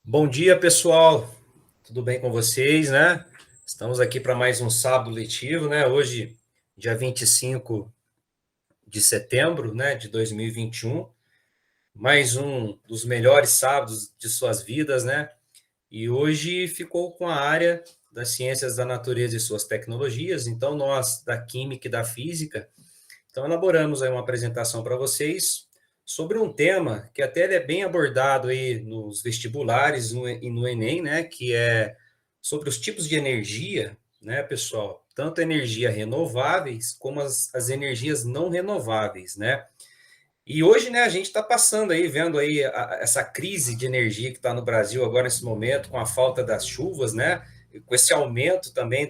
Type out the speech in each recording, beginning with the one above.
Bom dia, pessoal. Tudo bem com vocês, né? Estamos aqui para mais um sábado letivo, né? Hoje, dia 25 de setembro, né, de 2021. Mais um dos melhores sábados de suas vidas, né? E hoje ficou com a área das ciências da natureza e suas tecnologias. Então, nós da química e da física, então elaboramos aí uma apresentação para vocês sobre um tema que até ele é bem abordado aí nos vestibulares e no Enem, né? Que é sobre os tipos de energia, né, pessoal? Tanto energia renováveis como as energias não renováveis, né? E hoje, né, a gente está passando aí, vendo aí essa crise de energia que está no Brasil agora nesse momento, com a falta das chuvas, né? E com esse aumento também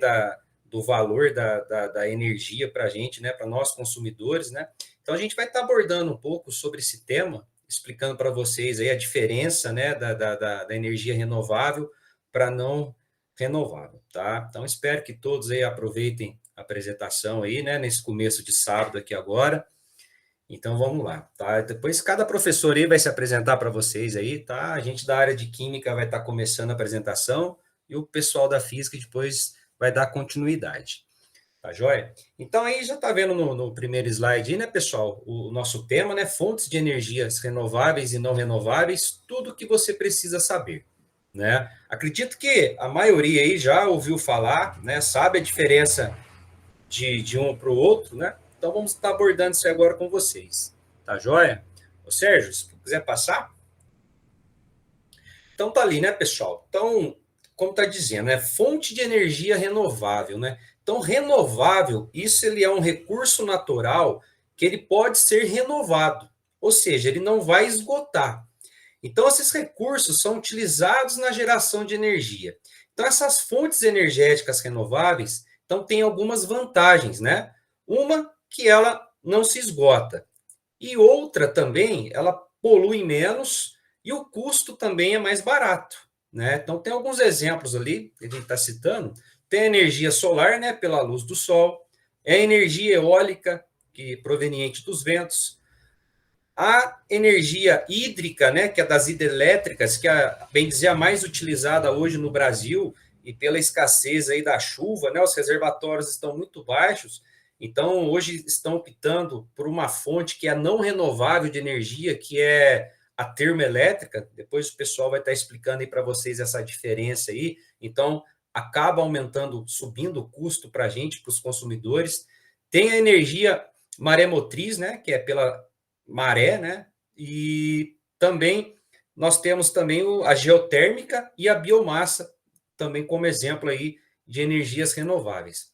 do valor da energia para a gente, né? Para nós consumidores, né? Então a gente vai estar abordando um pouco sobre esse tema, explicando para vocês aí a diferença, né, da energia renovável para não renovável, tá? Então espero que todos aí aproveitem a apresentação aí, né, nesse começo de sábado aqui agora. Então vamos lá, tá? Depois cada professor aí vai se apresentar para vocês aí, tá? A gente da área de química vai estar começando a apresentação e o pessoal da física depois vai dar continuidade, tá joia? Então aí já tá vendo no primeiro slide, aí, né, pessoal? O nosso tema, né? Fontes de energias renováveis e não renováveis, tudo que você precisa saber, né? Acredito que a maioria aí já ouviu falar, né? Sabe a diferença de um para o outro, né? Então vamos estar abordando isso agora com vocês. Tá joia? Ô Sérgio, se quiser passar. Então tá ali, né, pessoal? Então, como tá dizendo, né? Fonte de energia renovável, né? Então, renovável, isso ele é um recurso natural que ele pode ser renovado. Ou seja, ele não vai esgotar. Então, esses recursos são utilizados na geração de energia. Então, essas fontes energéticas renováveis, então, têm algumas vantagens, né? Uma, que ela não se esgota. E outra também, ela polui menos e o custo também é mais barato, né? Então, tem alguns exemplos ali, que a gente está citando. Tem a energia solar, né, pela luz do sol. É a energia eólica, que é proveniente dos ventos. A energia hídrica, né, que é das hidrelétricas, que é, bem dizer, a mais utilizada hoje no Brasil, e pela escassez aí da chuva, né, os reservatórios estão muito baixos, então hoje estão optando por uma fonte que é não renovável de energia, que é a termoelétrica. Depois o pessoal vai estar explicando aí para vocês essa diferença aí. Então acaba aumentando, subindo o custo para a gente, para os consumidores. Tem a energia maremotriz, né, que é pela maré, né? E também nós temos também a geotérmica e a biomassa, também como exemplo aí de energias renováveis.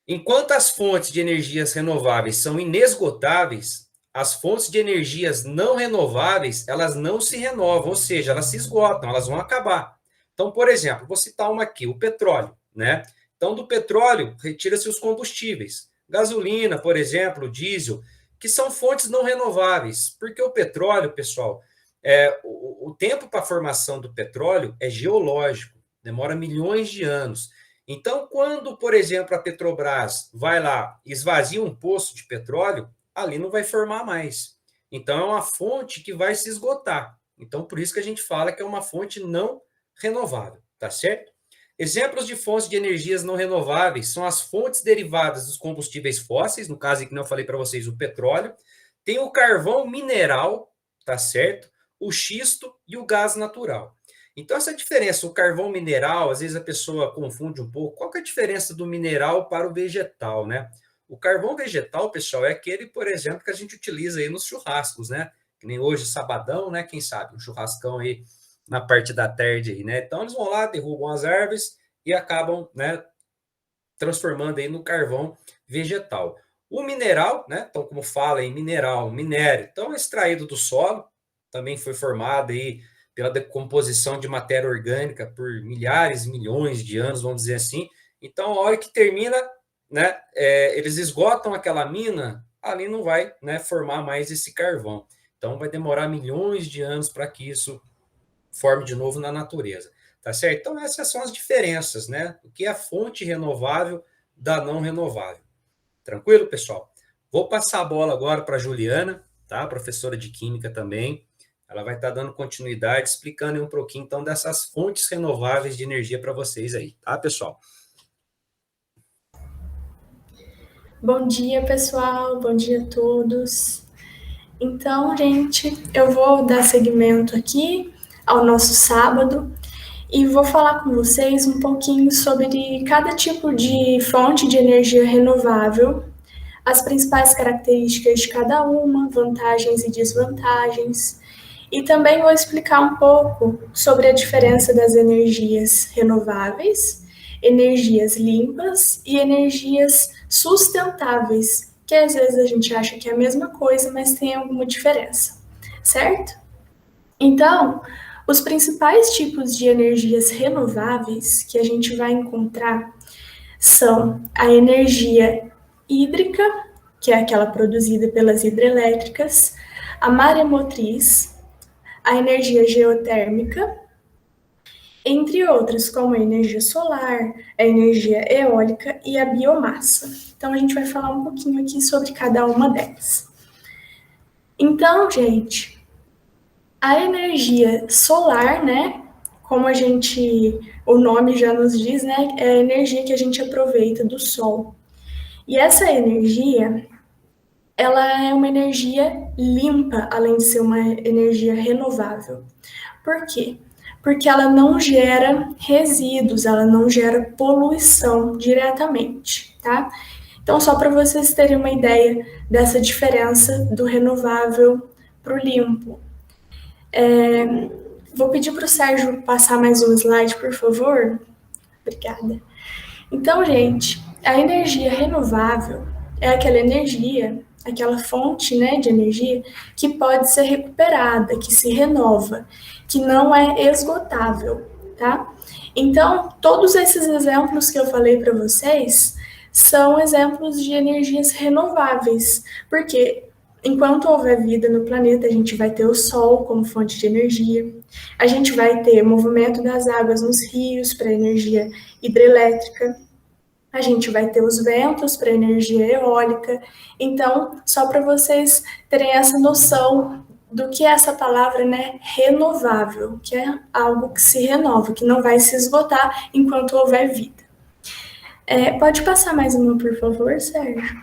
Enquanto as fontes de energias renováveis são inesgotáveis, as fontes de energias não renováveis, elas não se renovam, ou seja, elas se esgotam, elas vão acabar. Então, por exemplo, vou citar uma aqui, o petróleo, né? Então, do petróleo, retira-se os combustíveis. Gasolina, por exemplo, diesel, que são fontes não renováveis, porque o petróleo, pessoal, o tempo para a formação do petróleo é geológico, demora milhões de anos. Então, quando, por exemplo, a Petrobras vai lá e esvazia um poço de petróleo, ali não vai formar mais. Então, é uma fonte que vai se esgotar. Então, por isso que a gente fala que é uma fonte não renovável, tá certo? Exemplos de fontes de energias não renováveis são as fontes derivadas dos combustíveis fósseis, no caso que eu falei para vocês, o petróleo, tem o carvão mineral, tá certo? O xisto e o gás natural. Então, essa diferença, o carvão mineral, às vezes a pessoa confunde um pouco. Qual que é a diferença do mineral para o vegetal, né? O carvão vegetal, pessoal, é aquele, por exemplo, que a gente utiliza aí nos churrascos, né? Que nem hoje, sabadão, né? Quem sabe, um churrascão aí na parte da tarde aí, né? Então, eles vão lá, derrubam as árvores e acabam, né, transformando aí no carvão vegetal. O mineral, né? Então, como fala em mineral, minério, então é extraído do solo, também foi formado aí pela decomposição de matéria orgânica por milhares, milhões de anos, vamos dizer assim. Então, a hora que termina, né, eles esgotam aquela mina, ali não vai, né, formar mais esse carvão. Então, vai demorar milhões de anos para que isso forme de novo na natureza. Tá certo? Então, essas são as diferenças, né? O que é a fonte renovável da não renovável. Tranquilo, pessoal? Vou passar a bola agora para a Juliana, tá? Professora de Química também. ela vai estar dando continuidade, explicando um pouquinho, então, dessas fontes renováveis de energia para vocês aí, tá, pessoal? Bom dia, pessoal. Bom dia a todos. Então, gente, eu vou dar seguimento aqui ao nosso sábado e vou falar com vocês um pouquinho sobre cada tipo de fonte de energia renovável, as principais características de cada uma, vantagens e desvantagens. E também vou explicar um pouco sobre a diferença das energias renováveis, energias limpas e energias sustentáveis, que às vezes a gente acha que é a mesma coisa, mas tem alguma diferença, certo? Então, os principais tipos de energias renováveis que a gente vai encontrar são a energia hídrica, que é aquela produzida pelas hidrelétricas, a maremotriz, a energia geotérmica, entre outras, como a energia solar, a energia eólica e a biomassa. Então, a gente vai falar um pouquinho aqui sobre cada uma delas. Então, gente, a energia solar, né, como o nome já nos diz, né, é a energia que a gente aproveita do sol. E essa energia, ela é uma energia limpa, além de ser uma energia renovável. Por quê? Porque ela não gera resíduos, ela não gera poluição diretamente, tá? Então, só para vocês terem uma ideia dessa diferença do renovável para o limpo. Vou pedir para o Sérgio passar mais um slide, por favor. Obrigada. Então, gente, a energia renovável é aquela energia, aquela fonte, né, de energia que pode ser recuperada, que se renova, que não é esgotável, tá? Então, todos esses exemplos que eu falei para vocês são exemplos de energias renováveis, porque enquanto houver vida no planeta, a gente vai ter o Sol como fonte de energia, a gente vai ter movimento das águas nos rios para energia hidrelétrica, a gente vai ter os ventos para energia eólica. Então, só para vocês terem essa noção do que é essa palavra, né, renovável, que é algo que se renova, que não vai se esgotar enquanto houver vida. Pode passar mais uma, por favor, Sérgio?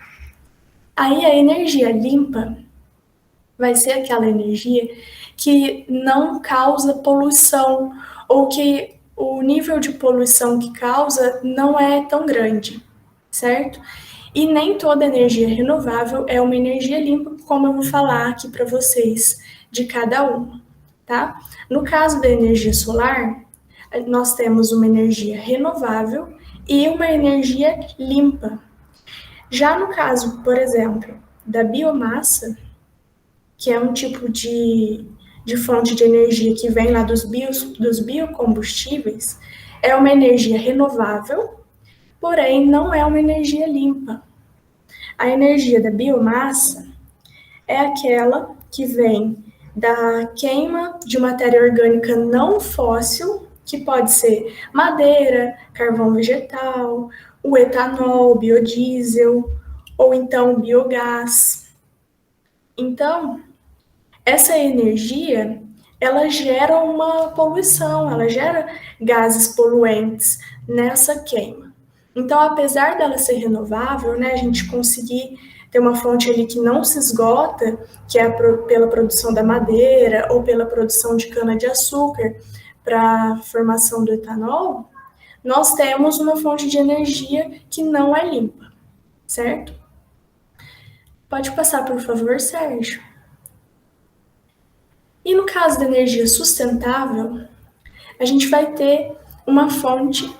Aí a energia limpa vai ser aquela energia que não causa poluição, ou que o nível de poluição que causa não é tão grande, certo? E nem toda energia renovável é uma energia limpa, como eu vou falar aqui para vocês de cada uma, tá? No caso da energia solar, nós temos uma energia renovável e uma energia limpa. Já no caso, por exemplo, da biomassa, que é um tipo de fonte de energia que vem lá dos biocombustíveis, é uma energia renovável, porém não é uma energia limpa. A energia da biomassa é aquela que vem da queima de matéria orgânica não fóssil, que pode ser madeira, carvão vegetal, o etanol, biodiesel, ou então biogás. Então, essa energia, ela gera uma poluição, ela gera gases poluentes nessa queima. Então, apesar dela ser renovável, né, a gente conseguir ter uma fonte ali que não se esgota, que é pela produção da madeira ou pela produção de cana-de-açúcar para a formação do etanol, nós temos uma fonte de energia que não é limpa, certo? Pode passar, por favor, Sérgio. E no caso da energia sustentável, a gente vai ter uma fonte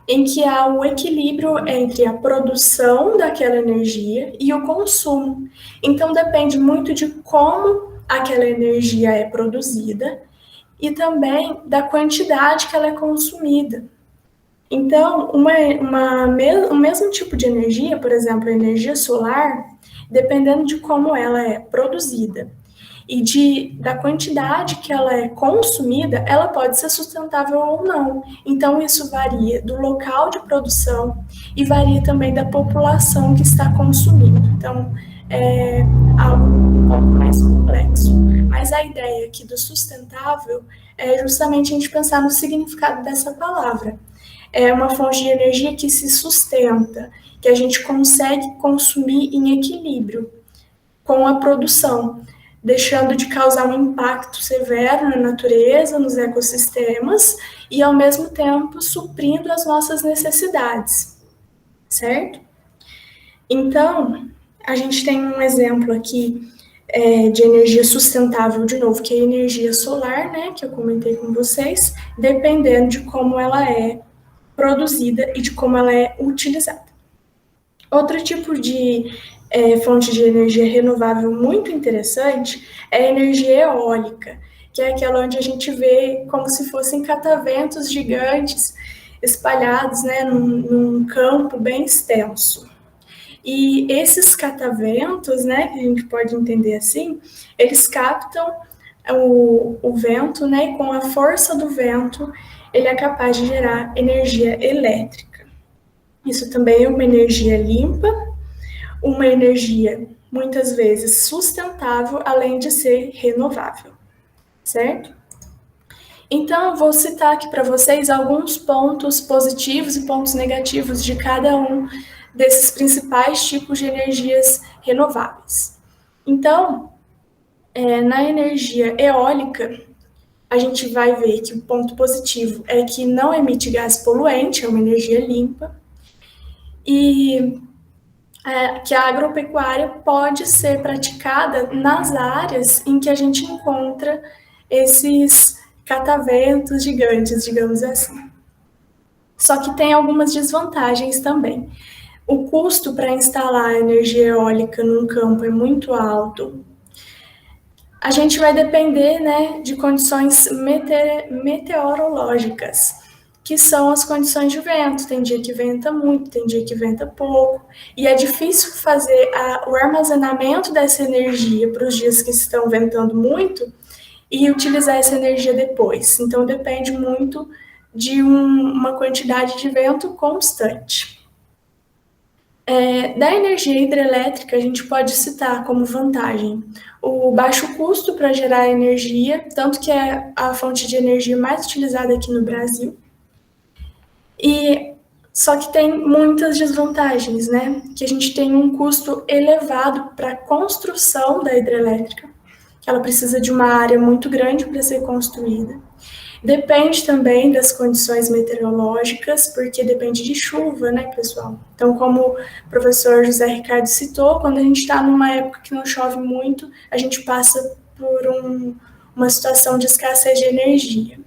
em que há um equilíbrio entre a produção daquela energia e o consumo. Então, depende muito de como aquela energia é produzida e também da quantidade que ela é consumida. Então, o mesmo tipo de energia, por exemplo, a energia solar, dependendo de como ela é produzida e da quantidade que ela é consumida, ela pode ser sustentável ou não. Então, isso varia do local de produção e varia também da população que está consumindo. Então, pouco mais complexo. Mas a ideia aqui do sustentável é justamente a gente pensar no significado dessa palavra. É uma fonte de energia que se sustenta, que a gente consegue consumir em equilíbrio com a produção, deixando de causar um impacto severo na natureza, nos ecossistemas, e ao mesmo tempo suprindo as nossas necessidades, certo? Então, a gente tem um exemplo aqui de energia sustentável, de novo, que é a energia solar, né, que eu comentei com vocês, dependendo de como ela é produzida e de como ela é utilizada. Outro tipo de fonte de energia renovável muito interessante é a energia eólica, que é aquela onde a gente vê como se fossem cataventos gigantes espalhados, né, num campo bem extenso. E esses cataventos, né, que a gente pode entender assim, eles captam o vento, né, e com a força do vento, ele é capaz de gerar energia elétrica. Isso também é uma energia limpa, uma energia muitas vezes sustentável, além de ser renovável, certo? Então, eu vou citar aqui para vocês alguns pontos positivos e pontos negativos de cada um desses principais tipos de energias renováveis. Então, na energia eólica, a gente vai ver que o ponto positivo é que não emite gás poluente, é uma energia limpa, e que a agropecuária pode ser praticada nas áreas em que a gente encontra esses cataventos gigantes, digamos assim. Só que tem algumas desvantagens também. O custo para instalar energia eólica num campo é muito alto. A gente vai depender, né, de condições meteorológicas, que são as condições de vento. Tem dia que venta muito, tem dia que venta pouco, e é difícil fazer o armazenamento dessa energia para os dias que estão ventando muito e utilizar essa energia depois. Então, depende muito de uma quantidade de vento constante. Da energia hidrelétrica, a gente pode citar como vantagem o baixo custo para gerar energia, tanto que é a fonte de energia mais utilizada aqui no Brasil. Só que tem muitas desvantagens, né? Que a gente tem um custo elevado para a construção da hidrelétrica, que ela precisa de uma área muito grande para ser construída. Depende também das condições meteorológicas, porque depende de chuva, né, pessoal? Então, como o professor José Ricardo citou, quando a gente está numa época que não chove muito, a gente passa por uma situação de escassez de energia.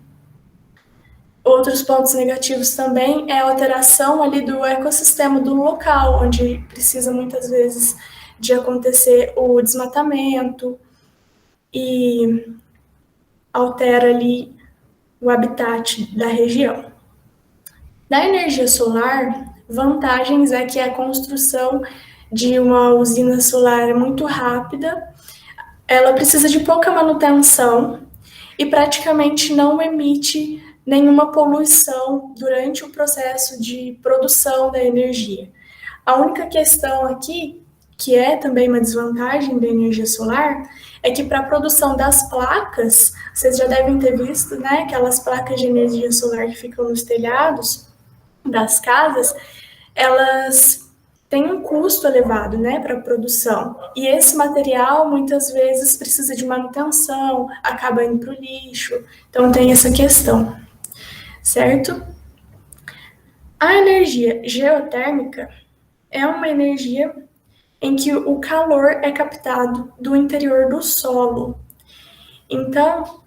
Outros pontos negativos também é a alteração ali do ecossistema do local, onde precisa muitas vezes de acontecer o desmatamento e altera ali o habitat da região. Da energia solar, vantagens é que a construção de uma usina solar é muito rápida, ela precisa de pouca manutenção e praticamente não emite nenhuma poluição durante o processo de produção da energia. A única questão aqui, que é também uma desvantagem da energia solar, é que para a produção das placas, vocês já devem ter visto, né, aquelas placas de energia solar que ficam nos telhados das casas, elas têm um custo elevado, né, para a produção. E esse material, muitas vezes, precisa de manutenção, acaba indo para o lixo, então tem essa questão, certo? A energia geotérmica é uma energia em que o calor é captado do interior do solo. Então,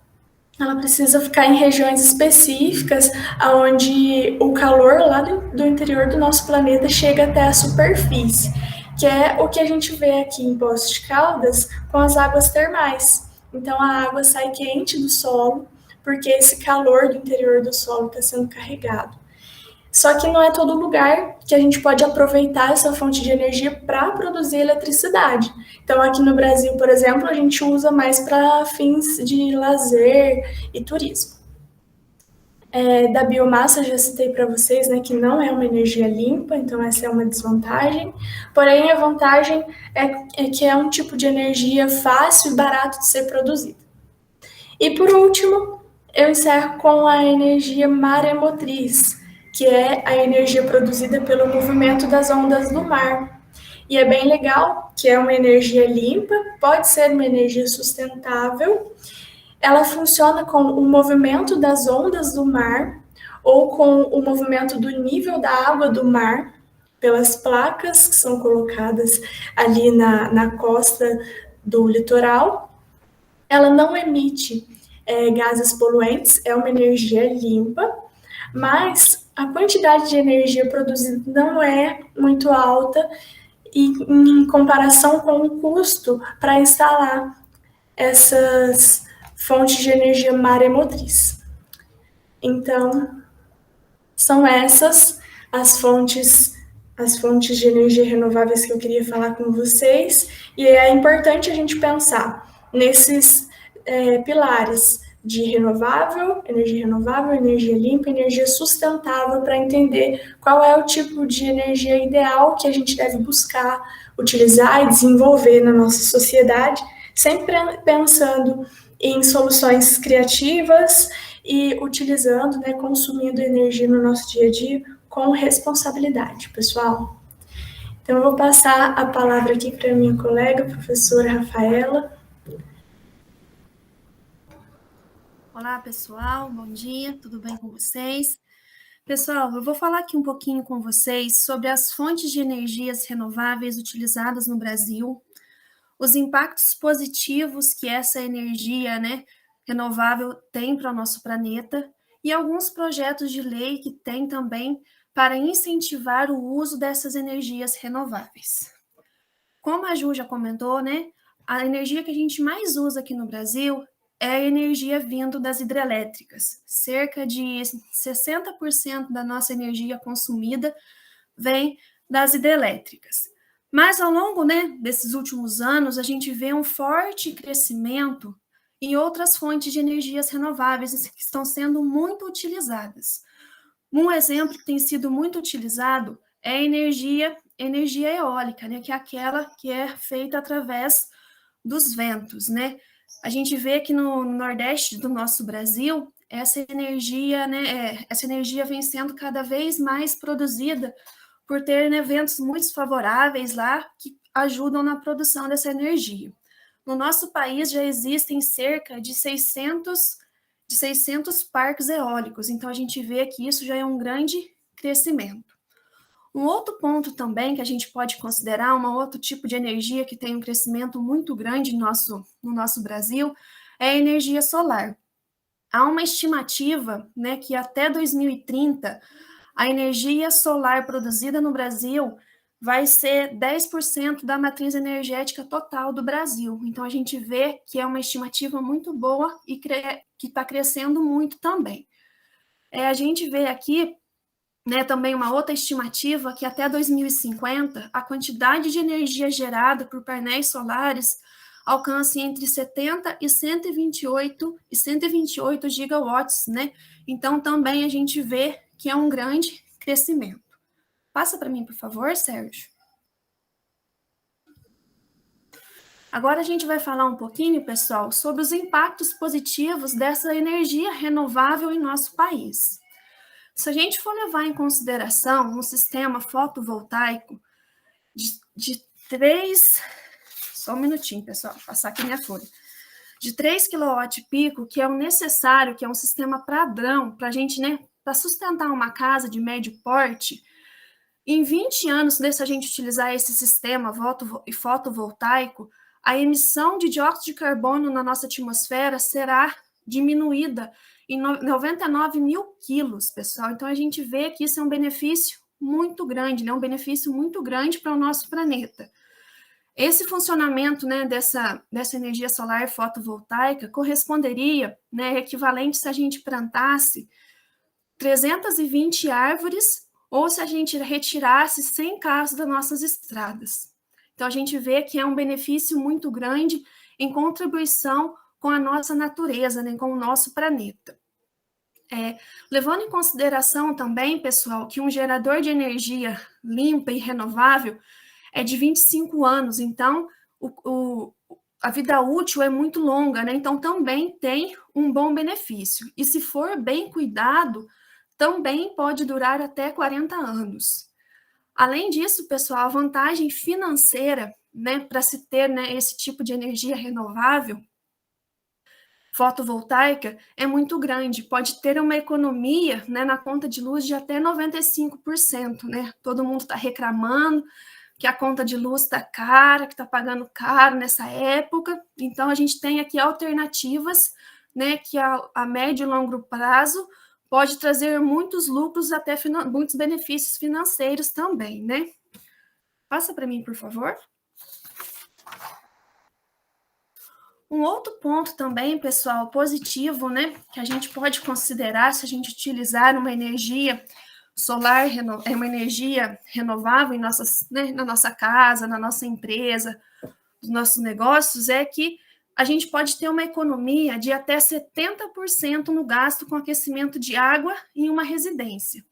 ela precisa ficar em regiões específicas, onde o calor lá do interior do nosso planeta chega até a superfície, que é o que a gente vê aqui em Poços de Caldas com as águas termais. Então, a água sai quente do solo, porque esse calor do interior do solo está sendo carregado. Só que não é todo lugar que a gente pode aproveitar essa fonte de energia para produzir eletricidade. Então, aqui no Brasil, por exemplo, a gente usa mais para fins de lazer e turismo. Da biomassa, já citei para vocês, né, que não é uma energia limpa, então essa é uma desvantagem. Porém, a vantagem é que é um tipo de energia fácil e barato de ser produzida. E por último, eu encerro com a energia maremotriz, que é a energia produzida pelo movimento das ondas do mar. E é bem legal, que é uma energia limpa, pode ser uma energia sustentável. Ela funciona com o movimento das ondas do mar ou com o movimento do nível da água do mar pelas placas que são colocadas ali na costa do litoral. Ela não emite gases poluentes, é uma energia limpa, mas a quantidade de energia produzida não é muito alta e em comparação com o custo para instalar essas fontes de energia maremotriz. Então, são essas as fontes de energia renováveis que eu queria falar com vocês, e é importante a gente pensar nesses pilares de renovável, energia limpa, energia sustentável, para entender qual é o tipo de energia ideal que a gente deve buscar, utilizar e desenvolver na nossa sociedade, sempre pensando em soluções criativas e utilizando, né, consumindo energia no nosso dia a dia com responsabilidade, pessoal. Então, eu vou passar a palavra aqui para minha colega, professora Rafaela. Olá, pessoal, bom dia, tudo bem com vocês? Pessoal, eu vou falar aqui um pouquinho com vocês sobre as fontes de energias renováveis utilizadas no Brasil, os impactos positivos que essa energia, né, renovável tem para o nosso planeta e alguns projetos de lei que tem também para incentivar o uso dessas energias renováveis. Como a Ju já comentou, né, a energia que a gente mais usa aqui no Brasil é a energia vindo das hidrelétricas. Cerca de 60% da nossa energia consumida vem das hidrelétricas. Mas ao longo, né, desses últimos anos, a gente vê um forte crescimento em outras fontes de energias renováveis que estão sendo muito utilizadas. Um exemplo que tem sido muito utilizado é a energia eólica, né, que é aquela que é feita através dos ventos, né? A gente vê que no Nordeste do nosso Brasil, essa energia, né, essa energia vem sendo cada vez mais produzida por ter, né, ventos muito favoráveis lá que ajudam na produção dessa energia. No nosso país já existem cerca de 600 parques eólicos, então a gente vê que isso já é um grande crescimento. Um outro ponto também que a gente pode considerar, um outro tipo de energia que tem um crescimento muito grande no nosso Brasil, é a energia solar. Há uma estimativa, né, que até 2030, a energia solar produzida no Brasil vai ser 10% da matriz energética total do Brasil. Então, a gente vê que é uma estimativa muito boa e que está crescendo muito também. A gente vê aqui, né, também uma outra estimativa que até 2050 a quantidade de energia gerada por painéis solares alcance entre 70 e 128 gigawatts, né? Então também a gente vê que é um grande crescimento. Passa para mim, por favor, Sérgio. Agora a gente vai falar um pouquinho, pessoal, sobre os impactos positivos dessa energia renovável em nosso país. Se a gente for levar em consideração um sistema fotovoltaico de 3... Só um minutinho, pessoal, vou passar aqui minha folha. De 3 kW, que é o necessário, que é um sistema padrão para a gente, né, para sustentar uma casa de médio porte, em 20 anos, se a gente utilizar esse sistema fotovoltaico, a emissão de dióxido de carbono na nossa atmosfera será diminuída em 99 mil quilos, pessoal. Então, a gente vê que isso é um benefício muito grande, né? Um benefício muito grande para o nosso planeta. Esse funcionamento, né, dessa energia solar fotovoltaica corresponderia, né, equivalente se a gente plantasse 320 árvores ou se a gente retirasse 100 carros das nossas estradas. Então, a gente vê que é um benefício muito grande em contribuição com a nossa natureza, né, com o nosso planeta. Levando em consideração também, pessoal, que um gerador de energia limpa e renovável é de 25 anos, então a vida útil é muito longa, né? Então também tem um bom benefício. E se for bem cuidado, também pode durar até 40 anos. Além disso, pessoal, a vantagem financeira, né, para se ter, né, esse tipo de energia renovável, fotovoltaica, é muito grande. Pode ter uma economia, né, na conta de luz de até 95%, né? Todo mundo está reclamando que a conta de luz está cara, que está pagando caro nessa época. Então, a gente tem aqui alternativas, né, que a médio e longo prazo pode trazer muitos lucros, até muitos benefícios financeiros também, né? Passa para mim, por favor. Um outro ponto também, pessoal, positivo, né, que a gente pode considerar se a gente utilizar uma energia solar, uma energia renovável em né, na nossa casa, na nossa empresa, nos nossos negócios, é que a gente pode ter uma economia de até 70% no gasto com aquecimento de água em uma residência.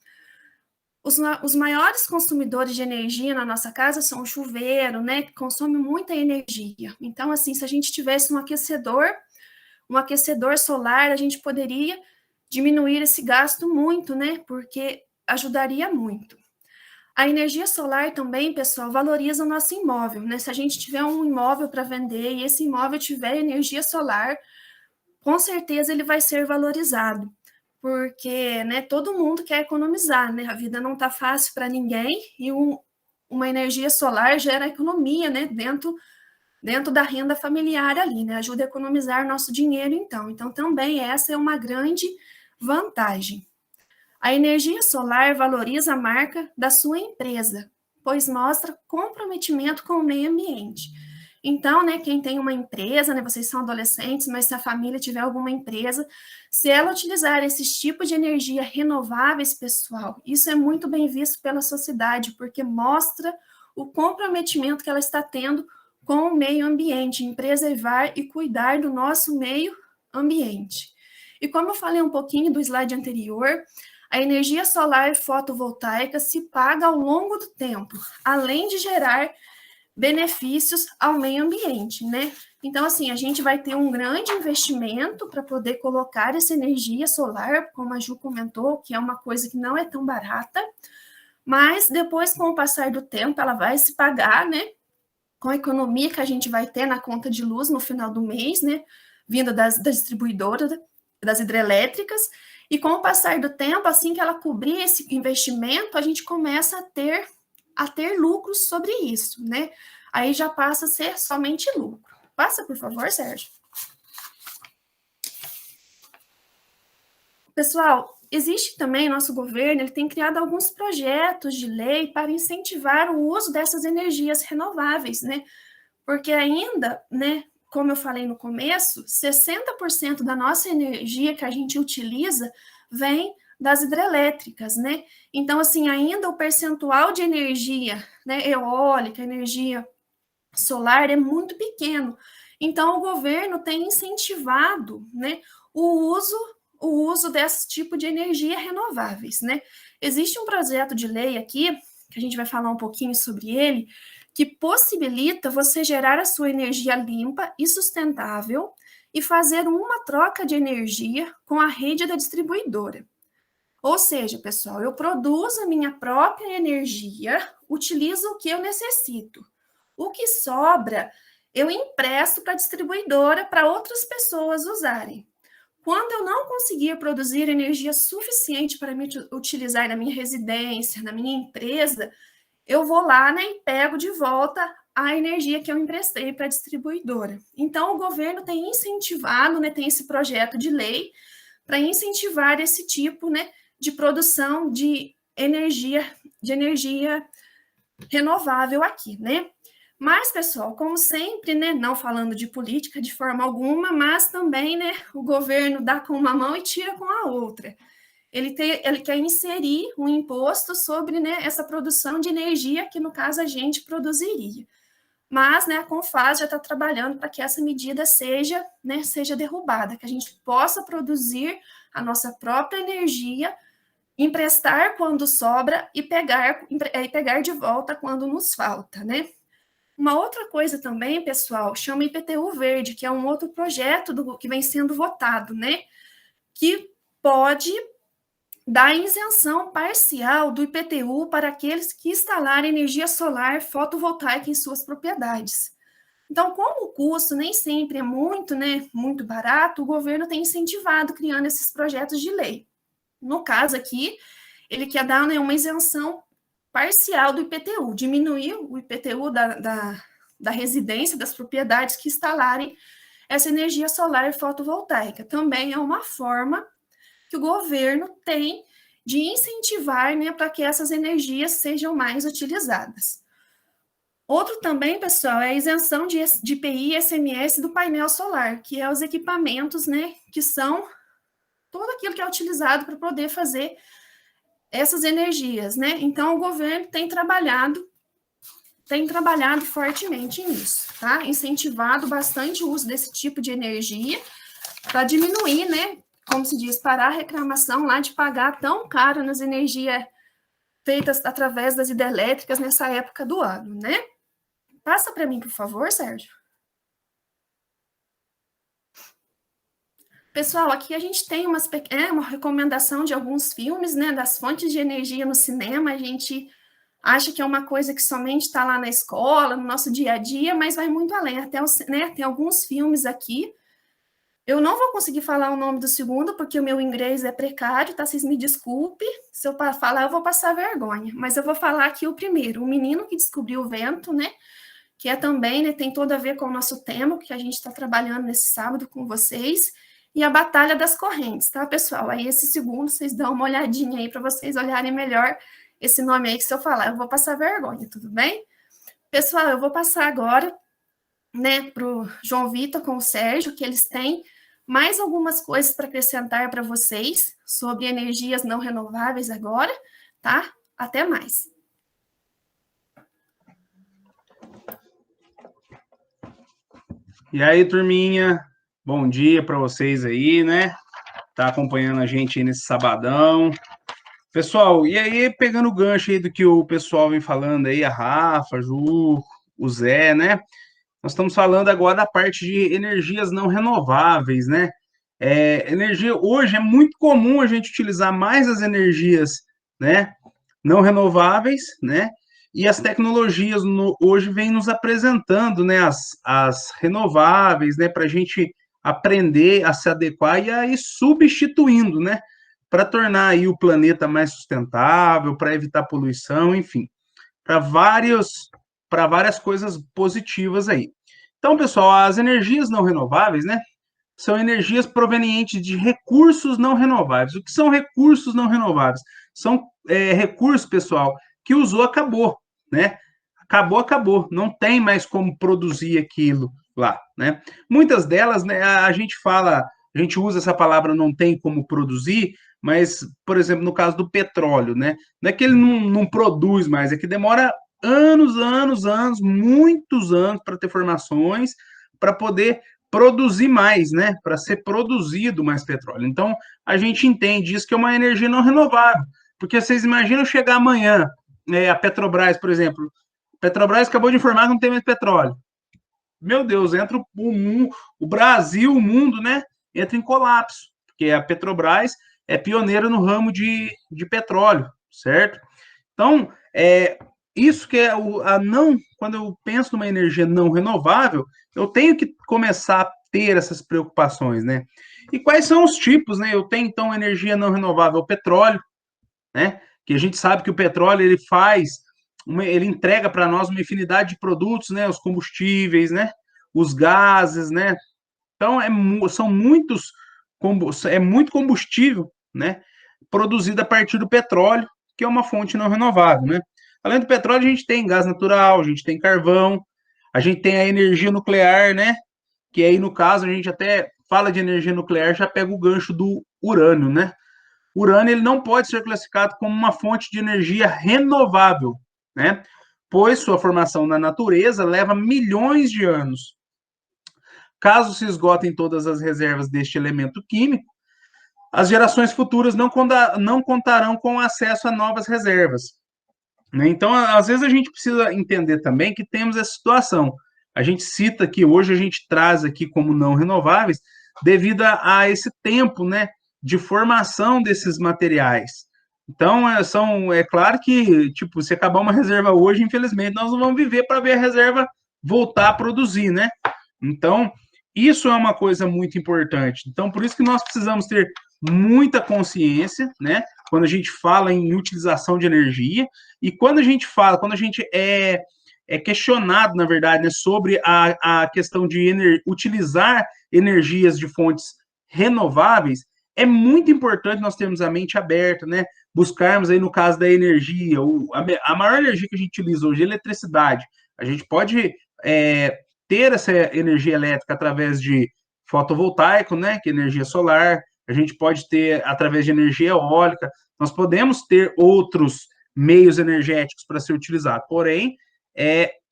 Os maiores consumidores de energia na nossa casa são o chuveiro, né, que consome muita energia. Então, assim, se a gente tivesse um aquecedor solar, a gente poderia diminuir esse gasto muito, né, porque ajudaria muito. A energia solar também, pessoal, valoriza o nosso imóvel, né? Se a gente tiver um imóvel para vender e esse imóvel tiver energia solar, com certeza ele vai ser valorizado, porque, né, todo mundo quer economizar, né? A vida não está fácil para ninguém e uma energia solar gera economia, né, dentro da renda familiar ali, né? Ajuda a economizar nosso dinheiro, então. Então, também essa é uma grande vantagem. A energia solar valoriza a marca da sua empresa, pois mostra comprometimento com o meio ambiente. Então, né, quem tem uma empresa, né, vocês são adolescentes, mas se a família tiver alguma empresa, se ela utilizar esses tipos de energia renováveis, pessoal, isso é muito bem visto pela sociedade, porque mostra o comprometimento que ela está tendo com o meio ambiente, em preservar e cuidar do nosso meio ambiente. E como eu falei um pouquinho do slide anterior, a energia solar fotovoltaica se paga ao longo do tempo, além de gerar benefícios ao meio ambiente, né? Então, assim, a gente vai ter um grande investimento para poder colocar essa energia solar, como a Ju comentou, que é uma coisa que não é tão barata, mas depois, com o passar do tempo, ela vai se pagar, né? Com a economia que a gente vai ter na conta de luz no final do mês, né? Vinda das distribuidoras, das hidrelétricas, e com o passar do tempo, assim que ela cobrir esse investimento, a gente começa a ter lucros sobre isso, né? Aí já passa a ser somente lucro. Passa, por favor, Sérgio. Pessoal, existe também, nosso governo, ele tem criado alguns projetos de lei para incentivar o uso dessas energias renováveis, né? Porque ainda, né, como eu falei no começo, 60% da nossa energia que a gente utiliza vem das hidrelétricas, né? Então, assim, ainda o percentual de energia, né, eólica, energia solar é muito pequeno. Então, o governo tem incentivado, né, o uso desse tipo de energia renováveis, né? Existe um projeto de lei aqui, que a gente vai falar um pouquinho sobre ele, que possibilita você gerar a sua energia limpa e sustentável e fazer uma troca de energia com a rede da distribuidora. Ou seja, pessoal, eu produzo a minha própria energia, utilizo o que eu necessito. O que sobra, eu empresto para a distribuidora para outras pessoas usarem. Quando eu não conseguir produzir energia suficiente para me utilizar na minha residência, na minha empresa, eu vou lá, né, e pego de volta a energia que eu emprestei para a distribuidora. Então, o governo tem incentivado, né, tem esse projeto de lei para incentivar esse tipo, né, de produção de energia renovável aqui, né? Mas, pessoal, como sempre, né, não falando de política de forma alguma, mas também, né, o governo dá com uma mão e tira com a outra. Ele quer inserir um imposto sobre, né, essa produção de energia que, no caso, a gente produziria. Mas, né, a Confas já está trabalhando para que essa medida seja, né, seja derrubada, que a gente possa produzir a nossa própria energia, emprestar quando sobra e pegar de volta quando nos falta, né? Uma outra coisa também, pessoal, chama IPTU Verde, que é um outro projeto que vem sendo votado, né? Que pode dar isenção parcial do IPTU para aqueles que instalarem energia solar fotovoltaica em suas propriedades. Então, como o custo nem sempre é muito, né, muito barato, o governo tem incentivado criando esses projetos de lei. No caso aqui, ele quer dar, né, uma isenção parcial do IPTU, diminuir o IPTU da residência, das propriedades que instalarem essa energia solar fotovoltaica. Também é uma forma que o governo tem de incentivar, né, para que essas energias sejam mais utilizadas. Outro também, pessoal, é a isenção de IPI e ICMS do painel solar, que é os equipamentos, né, que são tudo aquilo que é utilizado para poder fazer essas energias, né? Então, o governo tem trabalhado fortemente nisso, tá? Incentivado bastante o uso desse tipo de energia para diminuir, né? Como se diz, parar a reclamação lá de pagar tão caro nas energias feitas através das hidrelétricas nessa época do ano, né? Passa para mim, por favor, Sérgio. Pessoal, aqui a gente tem uma recomendação de alguns filmes, né, das fontes de energia no cinema. A gente acha que é uma coisa que somente está lá na escola, no nosso dia a dia, mas vai muito além. Até, né, tem alguns filmes aqui. Eu não vou conseguir falar o nome do segundo, porque o meu inglês é precário, tá? Vocês me desculpem. Se eu falar, eu vou passar vergonha. Mas eu vou falar aqui o primeiro. O Menino que Descobriu o Vento, né? Que é também, né, tem todo a ver com o nosso tema, que a gente está trabalhando nesse sábado com vocês. E a Batalha das Correntes, tá, pessoal? Aí esse segundo, vocês dão uma olhadinha aí para vocês olharem melhor esse nome aí, que se eu falar, eu vou passar vergonha, tudo bem? Pessoal, eu vou passar agora, né, para o João Vitor com o Sérgio, que eles têm mais algumas coisas para acrescentar para vocês sobre energias não renováveis agora, tá? Até mais. E aí, turminha? Bom dia para vocês aí, né? Tá acompanhando a gente aí nesse sabadão. Pessoal, e aí, pegando o gancho aí do que o pessoal vem falando aí, a Rafa, a Ju, o Zé, né? Nós estamos falando agora da parte de energias não renováveis, né? Energia, hoje é muito comum a gente utilizar mais as energias, né, não renováveis, né? E as tecnologias hoje vêm nos apresentando, né, as renováveis, né, para a gente aprender a se adequar e a ir substituindo, né, para tornar aí o planeta mais sustentável, para evitar poluição, enfim, para várias coisas positivas aí. Então, pessoal, as energias não renováveis, né, são energias provenientes de recursos não renováveis. O que são recursos não renováveis? São recursos, pessoal, que usou, acabou, né? Acabou. Não tem mais como produzir aquilo lá, né? Muitas delas, né, a gente usa essa palavra não tem como produzir, mas, por exemplo, no caso do petróleo, né? Não é que ele não produz mais, é que demora anos, muitos anos para ter formações, para poder produzir mais, né? Para ser produzido mais petróleo. Então, a gente entende isso que é uma energia não renovável. Porque vocês imaginam chegar amanhã, a Petrobras, por exemplo. Petrobras acabou de informar que não tem mais petróleo. Meu Deus, entra o Brasil, o mundo, né? Entra em colapso. Porque a Petrobras é pioneira no ramo de petróleo, certo? Então, isso que é quando eu penso numa energia não renovável, eu tenho que começar a ter essas preocupações, né? E quais são os tipos, né? Eu tenho, então, energia não renovável, o petróleo, né? Que a gente sabe que o petróleo, ele entrega para nós uma infinidade de produtos, né? Os combustíveis, né? Os gases, né? Então, é muito combustível, né? Produzido a partir do petróleo, que é uma fonte não renovável, né? Além do petróleo, a gente tem gás natural, a gente tem carvão, a gente tem a energia nuclear, né? Que aí, no caso, a gente até fala de energia nuclear, já pega o gancho do urânio, né? O urânio, ele não pode ser classificado como uma fonte de energia renovável, né? pois sua formação na natureza leva milhões de anos. Caso se esgotem todas as reservas deste elemento químico, as gerações futuras não contarão com acesso a novas reservas. Né? Então, às vezes, a gente precisa entender também que temos essa situação. A gente cita que hoje a gente traz aqui como não renováveis devido a esse tempo, né, de formação desses materiais. Então, é claro que, tipo, se acabar uma reserva hoje, infelizmente, nós não vamos viver para ver a reserva voltar a produzir, né? Então, isso é uma coisa muito importante. Então, por isso que nós precisamos ter muita consciência, né? Quando a gente fala em utilização de energia e quando a gente é questionado, na verdade, né, sobre a questão de utilizar energias de fontes renováveis, é muito importante nós termos a mente aberta, né? Buscarmos aí, no caso da energia, a maior energia que a gente utiliza hoje é a eletricidade. A gente pode ter essa energia elétrica através de fotovoltaico, né? Que é energia solar. A gente pode ter através de energia eólica. Nós podemos ter outros meios energéticos para ser utilizado, porém,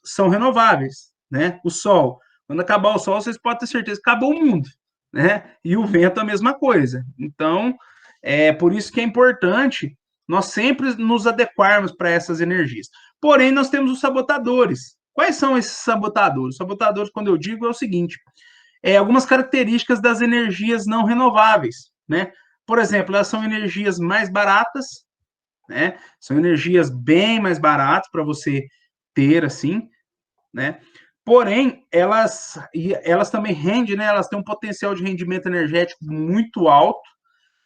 são renováveis, né? O sol. Quando acabar o sol, vocês podem ter certeza que acabou o mundo, né? E o vento a mesma coisa. Então, é por isso que é importante nós sempre nos adequarmos para essas energias. Porém, nós temos os sabotadores. Quais são esses sabotadores? Sabotadores, quando eu digo, é o seguinte: algumas características das energias não renováveis, né? Por exemplo, elas são energias mais baratas, né? São energias bem mais baratas para você ter, assim, né? Porém, elas também rendem, né? Elas têm um potencial de rendimento energético muito alto,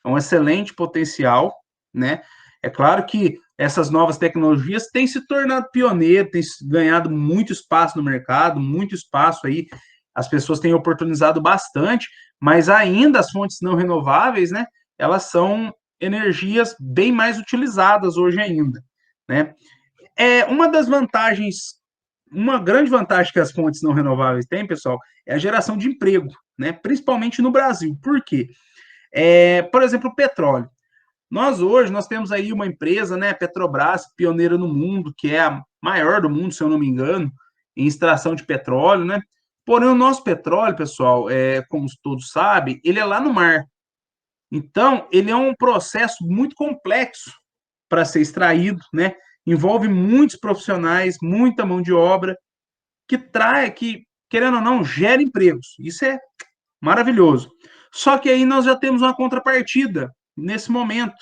é um excelente potencial, né? É claro que essas novas tecnologias têm se tornado pioneiras, têm ganhado muito espaço no mercado, muito espaço aí, as pessoas têm oportunizado bastante, mas ainda as fontes não renováveis, né? Elas são energias bem mais utilizadas hoje ainda, né? Uma das vantagens, uma grande vantagem que as fontes não renováveis têm, pessoal, é a geração de emprego, né? Principalmente no Brasil. Por quê? Por exemplo, o petróleo. Nós temos aí uma empresa, né, Petrobras, pioneira no mundo, que é a maior do mundo, se eu não me engano, em extração de petróleo, né? Porém, o nosso petróleo, pessoal, como todos sabem, ele é lá no mar. Então, ele é um processo muito complexo para ser extraído, né? Envolve muitos profissionais, muita mão de obra, que, querendo ou não, gera empregos. Isso é maravilhoso. Só que aí nós já temos uma contrapartida nesse momento,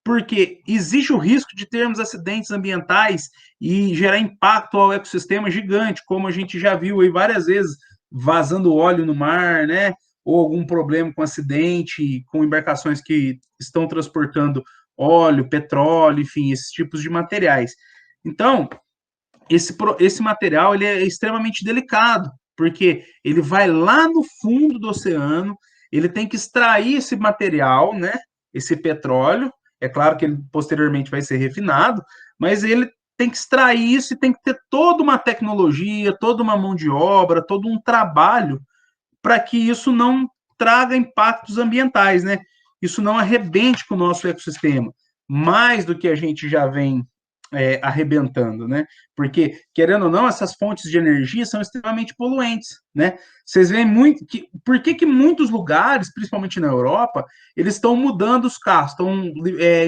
porque existe o risco de termos acidentes ambientais e gerar impacto ao ecossistema gigante, como a gente já viu aí várias vezes, vazando óleo no mar, né? Ou algum problema com acidente, com embarcações que estão transportando óleo, petróleo, enfim, esses tipos de materiais. Então, esse material ele é extremamente delicado, porque ele vai lá no fundo do oceano, ele tem que extrair esse material, né? Esse petróleo, é claro que ele posteriormente vai ser refinado, mas ele tem que extrair isso e tem que ter toda uma tecnologia, toda uma mão de obra, todo um trabalho para que isso não traga impactos ambientais, né? Isso não arrebente com o nosso ecossistema, mais do que a gente já vem arrebentando, né? Porque, querendo ou não, essas fontes de energia são extremamente poluentes, né? Vocês veem muito por que muitos lugares, principalmente na Europa, eles estão mudando os carros, estão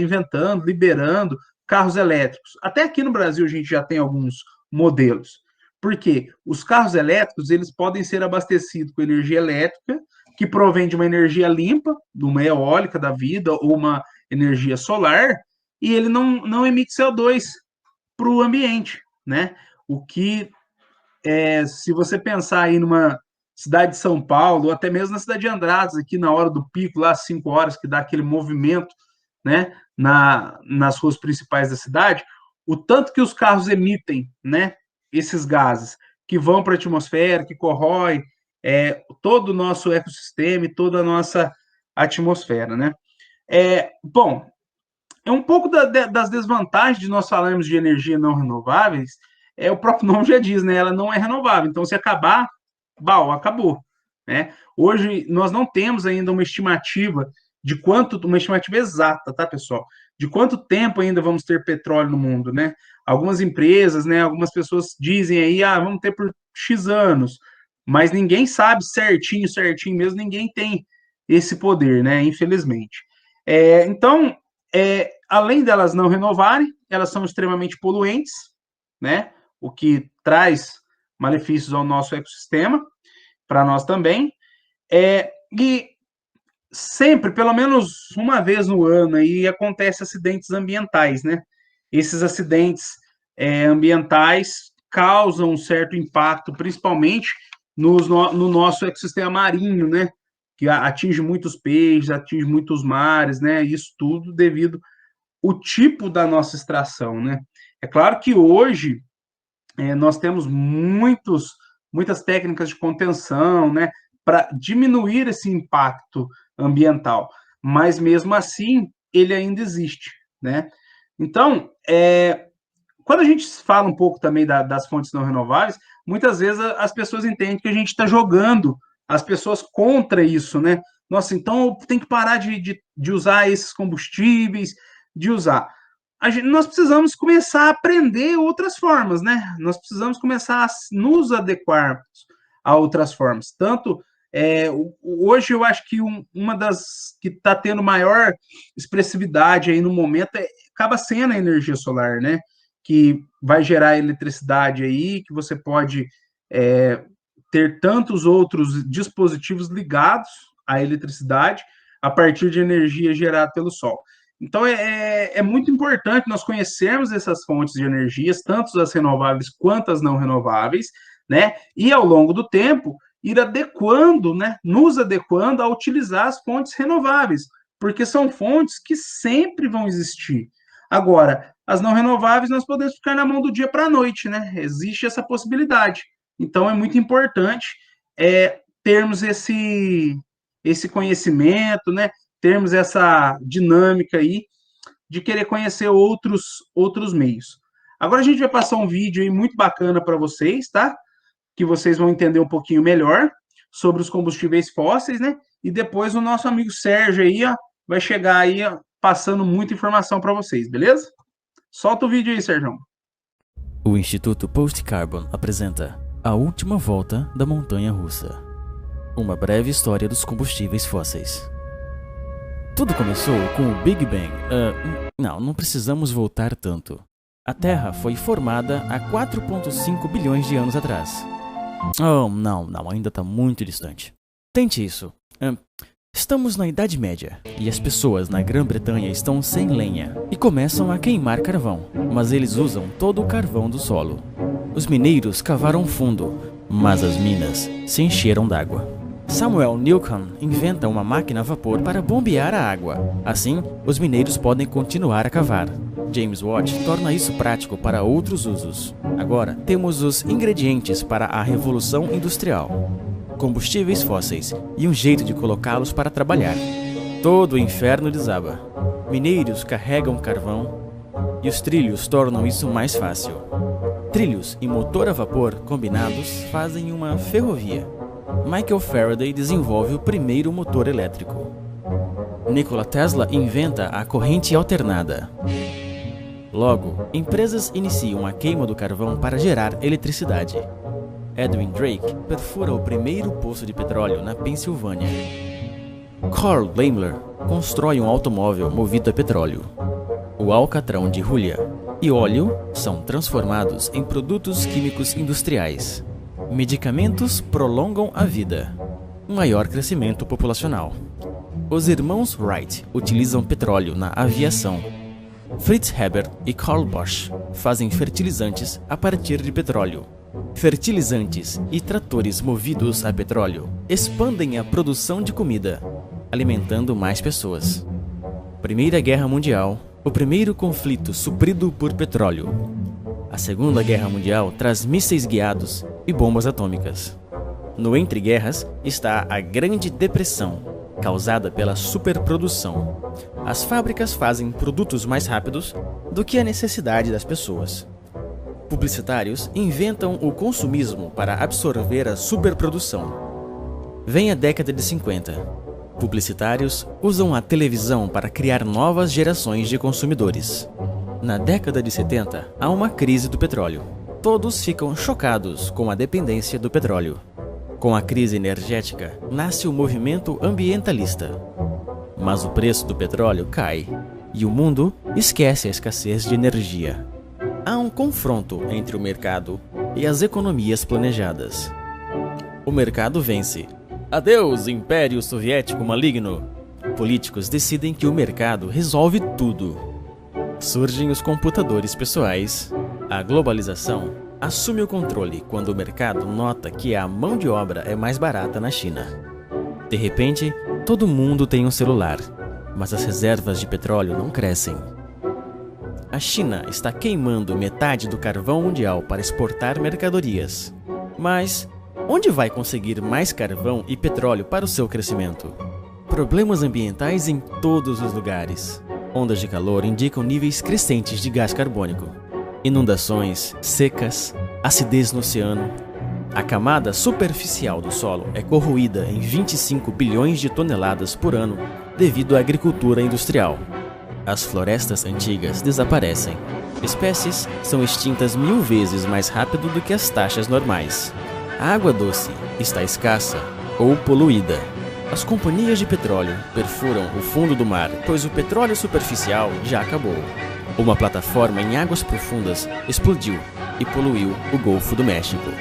inventando, liberando carros elétricos. Até aqui no Brasil a gente já tem alguns modelos. Porque os carros elétricos, eles podem ser abastecidos com energia elétrica, que provém de uma energia limpa, de uma eólica da vida, ou uma energia solar, e ele não emite CO2 para o ambiente, né? O que, se você pensar aí numa cidade de São Paulo, ou até mesmo na cidade de Andradas, aqui na hora do pico, lá às 5 horas, que dá aquele movimento, né, nas ruas principais da cidade, o tanto que os carros emitem, né, esses gases, que vão para a atmosfera, que corrói todo o nosso ecossistema e toda a nossa atmosfera, né? Bom, um pouco das desvantagens de nós falarmos de energia não renováveis, o próprio nome já diz, né? Ela não é renovável. Então, se acabar, acabou, né? Hoje, nós não temos ainda uma estimativa uma estimativa exata, tá, pessoal? de quanto tempo ainda vamos ter petróleo no mundo, né? Algumas empresas, né, algumas pessoas dizem aí, vamos ter por X anos, mas ninguém sabe certinho mesmo, ninguém tem esse poder, né, infelizmente. Então, além delas não renovarem, elas são extremamente poluentes, né, o que traz malefícios ao nosso ecossistema, para nós também, e sempre, pelo menos uma vez no ano, aí acontecem acidentes ambientais, né? Esses acidentes ambientais causam um certo impacto, principalmente no nosso ecossistema marinho, né? Que atinge muitos peixes, atinge muitos mares, né? Isso tudo devido ao tipo da nossa extração, né? É claro que hoje nós temos muitas técnicas de contenção, né? Para diminuir esse impacto ambiental, mas mesmo assim ele ainda existe, né? Então, quando a gente fala um pouco também das fontes não renováveis, muitas vezes as pessoas entendem que a gente está jogando as pessoas contra isso, né? Nossa, então tem que parar de usar esses combustíveis, de usar. Nós precisamos começar a aprender outras formas, né? Nós precisamos começar a nos adequar a outras formas. Tanto hoje eu acho que uma das que está tendo maior expressividade aí no momento acaba sendo a energia solar, né? Que vai gerar eletricidade aí, que você pode ter tantos outros dispositivos ligados à eletricidade a partir de energia gerada pelo sol. Então, é muito importante nós conhecermos essas fontes de energias, tanto as renováveis quanto as não renováveis, né? E, ao longo do tempo, ir adequando, né? Nos adequando a utilizar as fontes renováveis, porque são fontes que sempre vão existir. Agora, as não renováveis, nós podemos ficar na mão do dia para a noite, né? Existe essa possibilidade. Então, é muito importante termos esse conhecimento, né? Termos essa dinâmica aí de querer conhecer outros meios. Agora a gente vai passar um vídeo aí muito bacana para vocês, tá? Que vocês vão entender um pouquinho melhor sobre os combustíveis fósseis, né? E depois o nosso amigo Sérgio aí, ó, vai chegar aí, ó, passando muita informação para vocês, beleza? Solta o vídeo aí, Sérgio. O Instituto Post Carbon apresenta A Última Volta da Montanha Russa. Uma breve história dos combustíveis fósseis. Tudo começou com o Big Bang. Não precisamos voltar tanto. A Terra foi formada há 4,5 bilhões de anos atrás. Não, ainda está muito distante. Tente isso. Estamos na Idade Média, e as pessoas na Grã-Bretanha estão sem lenha e começam a queimar carvão, mas eles usam todo o carvão do solo. Os mineiros cavaram fundo, mas as minas se encheram d'água. Samuel Newcomb inventa uma máquina a vapor para bombear a água. Assim, os mineiros podem continuar a cavar. James Watt torna isso prático para outros usos. Agora, temos os ingredientes para a Revolução Industrial. Combustíveis fósseis e um jeito de colocá-los para trabalhar. Todo o inferno desaba. Mineiros carregam carvão e os trilhos tornam isso mais fácil. Trilhos e motor a vapor combinados fazem uma ferrovia. Michael Faraday desenvolve o primeiro motor elétrico. Nikola Tesla inventa a corrente alternada. Logo, empresas iniciam a queima do carvão para gerar eletricidade. Edwin Drake perfura o primeiro poço de petróleo na Pensilvânia. Carl Daimler constrói um automóvel movido a petróleo. O alcatrão de Julia e óleo são transformados em produtos químicos industriais. Medicamentos prolongam a vida. Maior crescimento populacional. Os irmãos Wright utilizam petróleo na aviação. Fritz Haber e Carl Bosch fazem fertilizantes a partir de petróleo. Fertilizantes e tratores movidos a petróleo expandem a produção de comida, alimentando mais pessoas. Primeira Guerra Mundial, o primeiro conflito suprido por petróleo. A Segunda Guerra Mundial traz mísseis guiados e bombas atômicas. No entre guerras está a Grande Depressão, causada pela superprodução. As fábricas fazem produtos mais rápidos do que a necessidade das pessoas. Publicitários inventam o consumismo para absorver a superprodução. Vem a década de 50. Publicitários usam a televisão para criar novas gerações de consumidores. Na década de 70, há uma crise do petróleo. Todos ficam chocados com a dependência do petróleo. Com a crise energética, nasce o movimento ambientalista. Mas o preço do petróleo cai e o mundo esquece a escassez de energia. Há um confronto entre o mercado e as economias planejadas. O mercado vence. Adeus, Império Soviético maligno! Políticos decidem que o mercado resolve tudo. Surgem os computadores pessoais. A globalização assume o controle quando o mercado nota que a mão de obra é mais barata na China. De repente, todo mundo tem um celular, mas as reservas de petróleo não crescem. A China está queimando metade do carvão mundial para exportar mercadorias. Mas onde vai conseguir mais carvão e petróleo para o seu crescimento? Problemas ambientais em todos os lugares. Ondas de calor indicam níveis crescentes de gás carbônico. Inundações, secas, acidez no oceano. A camada superficial do solo é corroída em 25 bilhões de toneladas por ano devido à agricultura industrial. As florestas antigas desaparecem. Espécies são extintas 1000 vezes mais rápido do que as taxas normais. A água doce está escassa ou poluída. As companhias de petróleo perfuram o fundo do mar, pois o petróleo superficial já acabou. Uma plataforma em águas profundas explodiu e poluiu o Golfo do México.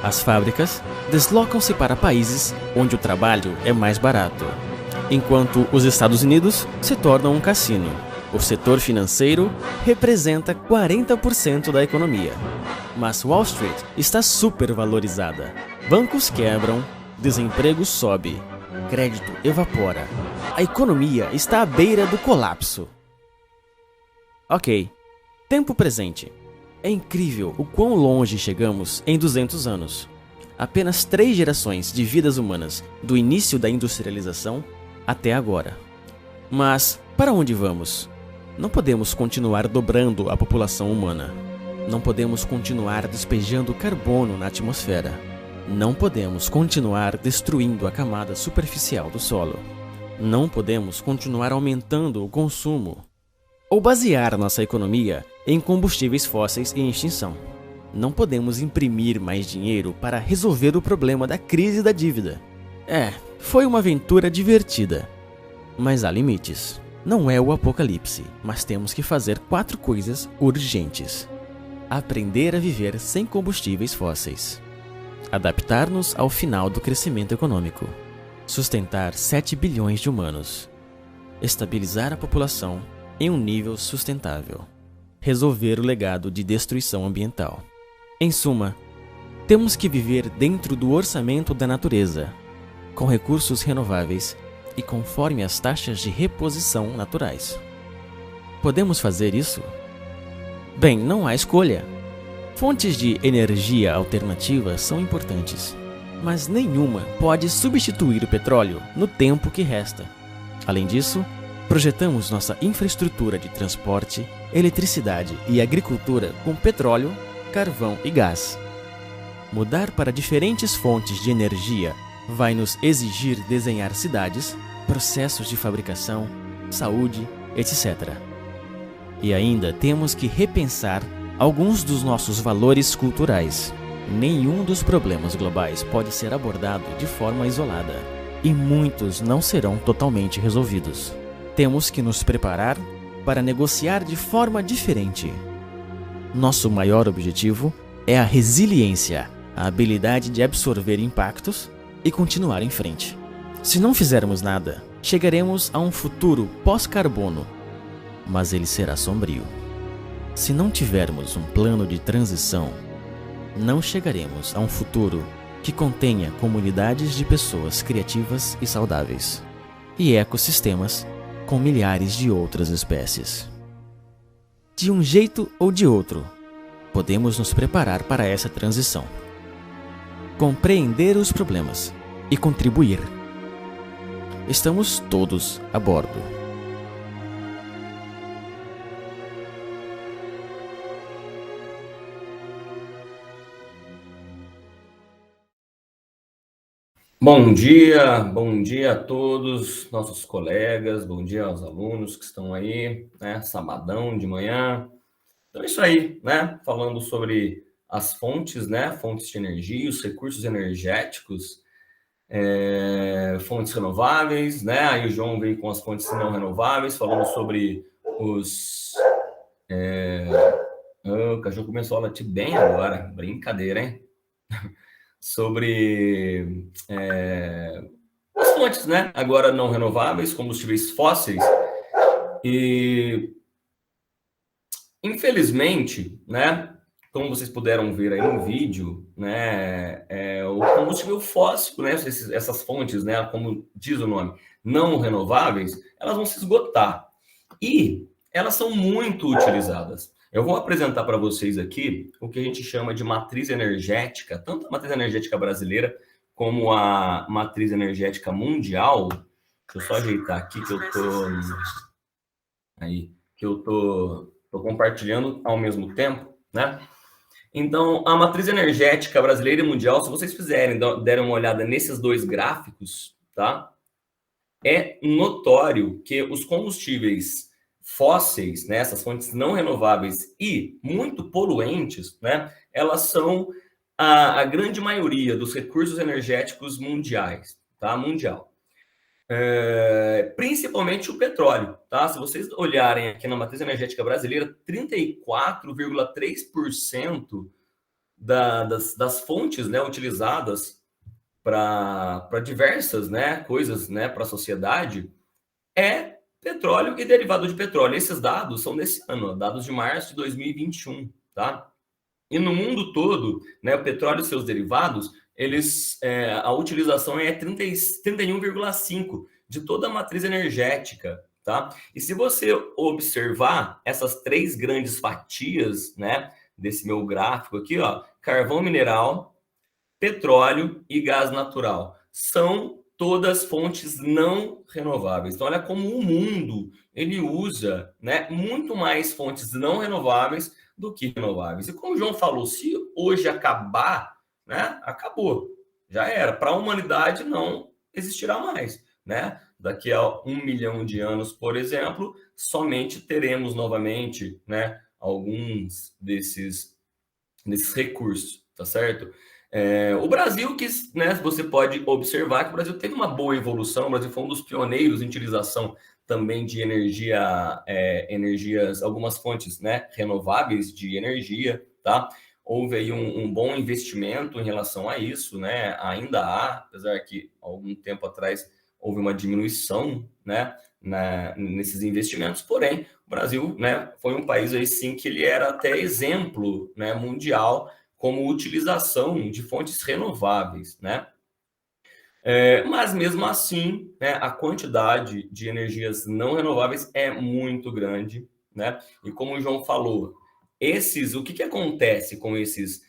As fábricas deslocam-se para países onde o trabalho é mais barato, enquanto os Estados Unidos se tornam um cassino. O setor financeiro representa 40% da economia. Mas Wall Street está supervalorizada. Bancos quebram, desemprego sobe, crédito evapora. A economia está à beira do colapso. Ok, tempo presente. É incrível o quão longe chegamos em 200 anos. Apenas 3 gerações de vidas humanas, do início da industrialização até agora. Mas, para onde vamos? Não podemos continuar dobrando a população humana. Não podemos continuar despejando carbono na atmosfera. Não podemos continuar destruindo a camada superficial do solo. Não podemos continuar aumentando o consumo ou basear nossa economia em combustíveis fósseis em extinção. Não podemos imprimir mais dinheiro para resolver o problema da crise da dívida. Foi uma aventura divertida, mas há limites. Não é o apocalipse, mas temos que fazer 4 coisas urgentes. Aprender a viver sem combustíveis fósseis. Adaptar-nos ao final do crescimento econômico. Sustentar 7 bilhões de humanos. Estabilizar a população em um nível sustentável. Resolver o legado de destruição ambiental. Em suma, temos que viver dentro do orçamento da natureza, com recursos renováveis e conforme as taxas de reposição naturais. Podemos fazer isso? Bem, não há escolha. Fontes de energia alternativa são importantes, mas nenhuma pode substituir o petróleo no tempo que resta. Além disso, projetamos nossa infraestrutura de transporte, eletricidade e agricultura com petróleo, carvão e gás. Mudar para diferentes fontes de energia vai nos exigir desenhar cidades, processos de fabricação, saúde, etc. E ainda temos que repensar alguns dos nossos valores culturais. Nenhum dos problemas globais pode ser abordado de forma isolada, e muitos não serão totalmente resolvidos. Temos que nos preparar para negociar de forma diferente. Nosso maior objetivo é a resiliência, a habilidade de absorver impactos e continuar em frente. Se não fizermos nada, chegaremos a um futuro pós-carbono, mas ele será sombrio. Se não tivermos um plano de transição, não chegaremos a um futuro que contenha comunidades de pessoas criativas e saudáveis, e ecossistemas com milhares de outras espécies. De um jeito ou de outro, podemos nos preparar para essa transição. Compreender os problemas e contribuir. Estamos todos a bordo. Bom dia a todos, nossos colegas, bom dia aos alunos que estão aí, né? Sabadão de manhã. Então é isso aí, né? Falando sobre as fontes, né? Fontes de energia, os recursos energéticos, fontes renováveis, né? Aí o João veio com as fontes não renováveis, falando sobre os... O cachorro começou a latir bem agora, brincadeira, hein? Sobre as fontes, né? Agora não renováveis, combustíveis fósseis. E infelizmente, né? Como vocês puderam ver aí no vídeo, né? O combustível fóssil, né? Essas fontes, né? Como diz o nome, não renováveis, elas vão se esgotar. E elas são muito utilizadas. Eu vou apresentar para vocês aqui o que a gente chama de matriz energética, tanto a matriz energética brasileira como a matriz energética mundial. Deixa eu só ajeitar aqui que eu tô compartilhando ao mesmo tempo, né? Então, a matriz energética brasileira e mundial, se vocês derem uma olhada nesses dois gráficos, tá? É notório que os combustíveis fósseis, né, essas fontes não renováveis e muito poluentes, né, elas são a grande maioria dos recursos energéticos mundiais, tá? Mundial. Principalmente o petróleo, tá? Se vocês olharem aqui na matriz energética brasileira, 34,3% das fontes, né, utilizadas para diversas, né, coisas, né, para a sociedade é petróleo e derivado de petróleo. Esses dados são desse ano, dados de março de 2021, tá? E no mundo todo, né, o petróleo e seus derivados, a utilização é 31,5% de toda a matriz energética, tá? E se você observar essas três grandes fatias, né, desse meu gráfico aqui, ó, carvão mineral, petróleo e gás natural, são todas fontes não renováveis. Então, olha como o mundo ele usa, né, muito mais fontes não renováveis do que renováveis. E como o João falou, se hoje acabar, né, acabou, já era. Para a humanidade não existirá mais, né? Daqui a 1 milhão de anos, por exemplo, somente teremos novamente, né, alguns desses recursos, tá certo? O Brasil, né, você pode observar que o Brasil teve uma boa evolução, o Brasil foi um dos pioneiros em utilização também de energias, algumas fontes, né, renováveis de energia, tá? Houve aí um bom investimento em relação a isso, né? Ainda há, apesar que algum tempo atrás houve uma diminuição, né, nesses investimentos, porém, o Brasil, né, foi um país aí sim que ele era até exemplo, né, mundial como utilização de fontes renováveis, né? Mas mesmo assim, né, a quantidade de energias não renováveis é muito grande, né? E como o João falou, o que acontece com esses